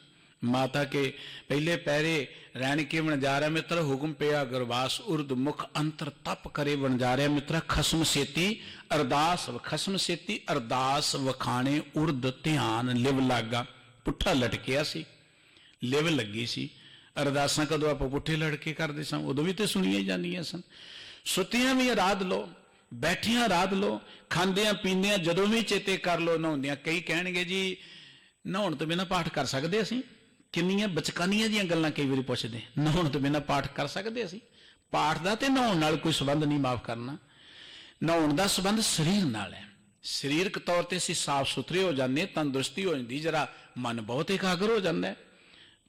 ਮਾਤਾ ਕੇ ਪਹਿਲੇ ਪੈਰੇ ਰਹਿਣ ਕੇ ਵਣਜਾਰਿਆ ਮਿੱਤਰ, ਹੁਕਮ ਪਿਆ ਗੁਰਵਾਸ ਉਰਦ ਮੁਖ ਅੰਤਰ ਤਪ ਕਰੇ ਵਣਜਾਰਿਆ ਮਿੱਤਰ, ਖਸਮ ਸੇਤੀ ਅਰਦਾਸ ਖਸਮ ਸੇਤੀ ਅਰਦਾਸ ਵਖਾਣੇ ਉਰਦ ਧਿਆਨ ਲਿਵ ਲਾਗਾ। ਪੁੱਠਾ ਲਟਕਿਆ ਸੀ, ਲਿਵ ਲੱਗੀ ਸੀ। ਅਰਦਾਸਾਂ ਕਦੋਂ ਆਪਾਂ ਪੁੱਠੇ ਲੜਕੇ ਕਰਦੇ ਸਾਂ, ਉਦੋਂ ਵੀ ਤੇ ਸੁਣੀਆਂ ਹੀ ਜਾਂਦੀਆਂ ਸਨ। ਸੁੱਤਿਆਂ ਵੀ ਆਰਾਧ ਲਓ, ਬੈਠਿਆਂ ਆਰਾਧ ਲਓ, ਖਾਂਦਿਆਂ ਪੀਂਦਿਆਂ ਜਦੋਂ ਵੀ ਚੇਤੇ ਕਰ ਲਓ, ਨਹਾਉਂਦਿਆਂ। ਕਈ ਕਹਿਣਗੇ ਜੀ ਨਹਾਉਣ ਤੋਂ ਬਿਨਾਂ ਪਾਠ ਕਰ ਸਕਦੇ ਅਸੀਂ? ਕਿੰਨੀਆਂ ਬਚਕਾਨੀਆਂ ਦੀਆਂ ਗੱਲਾਂ ਕਈ ਵਾਰੀ ਪੁੱਛਦੇ, ਨਹਾਉਣ ਤੋਂ ਬਿਨਾਂ ਪਾਠ ਕਰ ਸਕਦੇ ਅਸੀਂ? ਪਾਠ ਦਾ ਤੇ ਨਹਾਉਣ ਨਾਲ ਕੋਈ ਸੰਬੰਧ ਨਹੀਂ, ਮਾਫ ਕਰਨਾ। ਨਹਾਉਣ ਦਾ ਸੰਬੰਧ ਸਰੀਰ ਨਾਲ ਹੈ। ਸਰੀਰਕ ਤੌਰ ਤੇ ਅਸੀਂ ਸਾਫ਼ ਸੁਥਰੇ ਹੋ ਜਾਂਦੇ, ਤੰਦਰੁਸਤੀ ਹੋ ਜਾਂਦੀ, ਜਰਾ ਮਨ ਬਹੁਤ ਇਕਾਗਰ ਹੋ ਜਾਂਦਾ।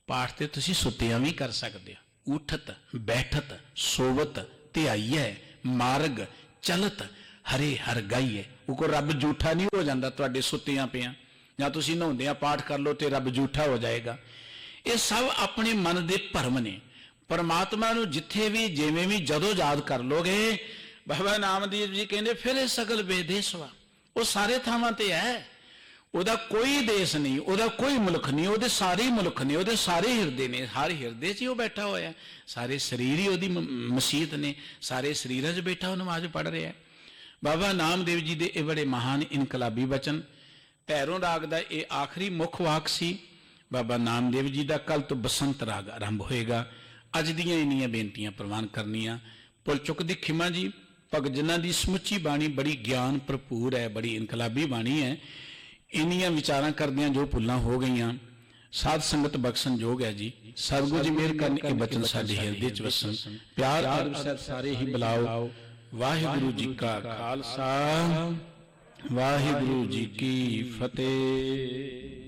ਪਾਠ ਤੇ ਤੁਸੀਂ ਸੁੱਤਿਆਂ ਵੀ ਕਰ ਸਕਦੇ ਹੋ। ਉਠਤ ਬੈਠਤ ਸੋਵਤ ਧਿਆਈਐ ਮਾਰਗ ਚਲਤ ਹਰੇ ਹਰ ਗਾਈਐ। ਉਹ ਕੋ ਰੱਬ ਝੂਠਾ ਨਹੀਂ ਹੋ ਜਾਂਦਾ ਤੁਹਾਡੇ ਸੁੱਤਿਆਂ ਪਿਆਂ, ਜਾਂ ਤੁਸੀਂ ਨਹਾਉਂਦਿਆਂ ਪਾਠ ਕਰ ਲਓ ਤੇ ਰੱਬ ਝੂਠਾ ਹੋ ਜਾਏਗਾ। ਇਹ ਸਭ ਆਪਣੇ ਮਨ ਦੇ ਭਰਮ ਨੇ। ਪਰਮਾਤਮਾ ਨੂੰ ਜਿੱਥੇ ਵੀ ਜਿਵੇਂ ਵੀ ਜਦੋਂ ਯਾਦ ਕਰ ਲੋਗੇ, ਬਾਬਾ ਨਾਮਦੇਵ ਜੀ ਕਹਿੰਦੇ ਫਿਰ ਇਹ ਸਗਲ ਬੇਦੇਸ ਵਾ। ਉਹ ਸਾਰੇ ਥਾਵਾਂ ਤੇ ਹੈ। ਉਹਦਾ ਕੋਈ ਦੇਸ਼ ਨਹੀਂ, ਉਹਦਾ ਕੋਈ ਮੁਲਕ ਨਹੀਂ, ਉਹਦੇ ਸਾਰੇ ਮੁਲਕ ਨੇ, ਉਹਦੇ ਸਾਰੇ ਹਿਰਦੇ ਨੇ। ਹਰ ਹਿਰਦੇ 'ਚ ਹੀ ਉਹ ਬੈਠਾ ਹੋਇਆ। ਸਾਰੇ ਸਰੀਰ ਹੀ ਉਹਦੀ ਮਸੀਤ ਨੇ, ਸਾਰੇ ਸਰੀਰਾਂ 'ਚ ਬੈਠਾ ਉਹ ਨਮਾਜ਼ ਪੜ੍ਹ ਰਿਹਾ। ਬਾਬਾ ਨਾਮਦੇਵ ਜੀ ਦੇ ਇਹ ਬੜੇ ਮਹਾਨ ਇਨਕਲਾਬੀ ਬਚਨ। ਭੈਰੋਂ ਰਾਗ ਦਾ ਇਹ ਆਖਰੀ ਮੁੱਖ ਵਾਕ ਸੀ ਬਾਬਾ ਨਾਮਦੇਵ ਜੀ ਦਾ। ਕੱਲ ਤੋਂ ਬਸੰਤ ਰਾਗ ਆਰੰਭ ਹੋਏਗਾ। ਅੱਜ ਦੀਆਂ ਇੰਨੀਆਂ ਬੇਨਤੀਆਂ ਪ੍ਰਵਾਨ ਕਰਨੀਆਂ। ਭੁੱਲ ਚੁੱਕ ਦੀ ਖਿਮਾ ਜੀ। ਭਗਤ ਜਨਾਂ ਦੀ ਸਮੁੱਚੀ ਬਾਣੀ ਬੜੀ ਗਿਆਨ ਭਰਪੂਰ ਹੈ, ਬੜੀ ਇਨਕਲਾਬੀ ਬਾਣੀ ਹੈ। ਇੰਨੀਆਂ ਵਿਚਾਰਾਂ ਕਰਦਿਆਂ ਜੋ ਭੁੱਲਾਂ ਹੋ ਗਈਆਂ, ਸਾਧ ਸੰਗਤ ਬਖਸ਼ਣ ਯੋਗ ਹੈ ਜੀ। ਸਤਿਗੁਰੂ ਜੀ ਮਿਹਰ ਕਰਨ ਇਹ ਬਚਨ ਸਾਡੇ ਹਿਰਦੇ 'ਚ ਵਸਣ। ਪਿਆਰ ਅਨੁਸਾਰ ਸਾਰੇ ਹੀ ਬੁਲਾਓ। ਵਾਹਿਗੁਰੂ ਜੀ ਕਾ ਖਾਲਸਾ, ਵਾਹਿਗੁਰੂ ਜੀ ਕੀ ਫਤਿਹ।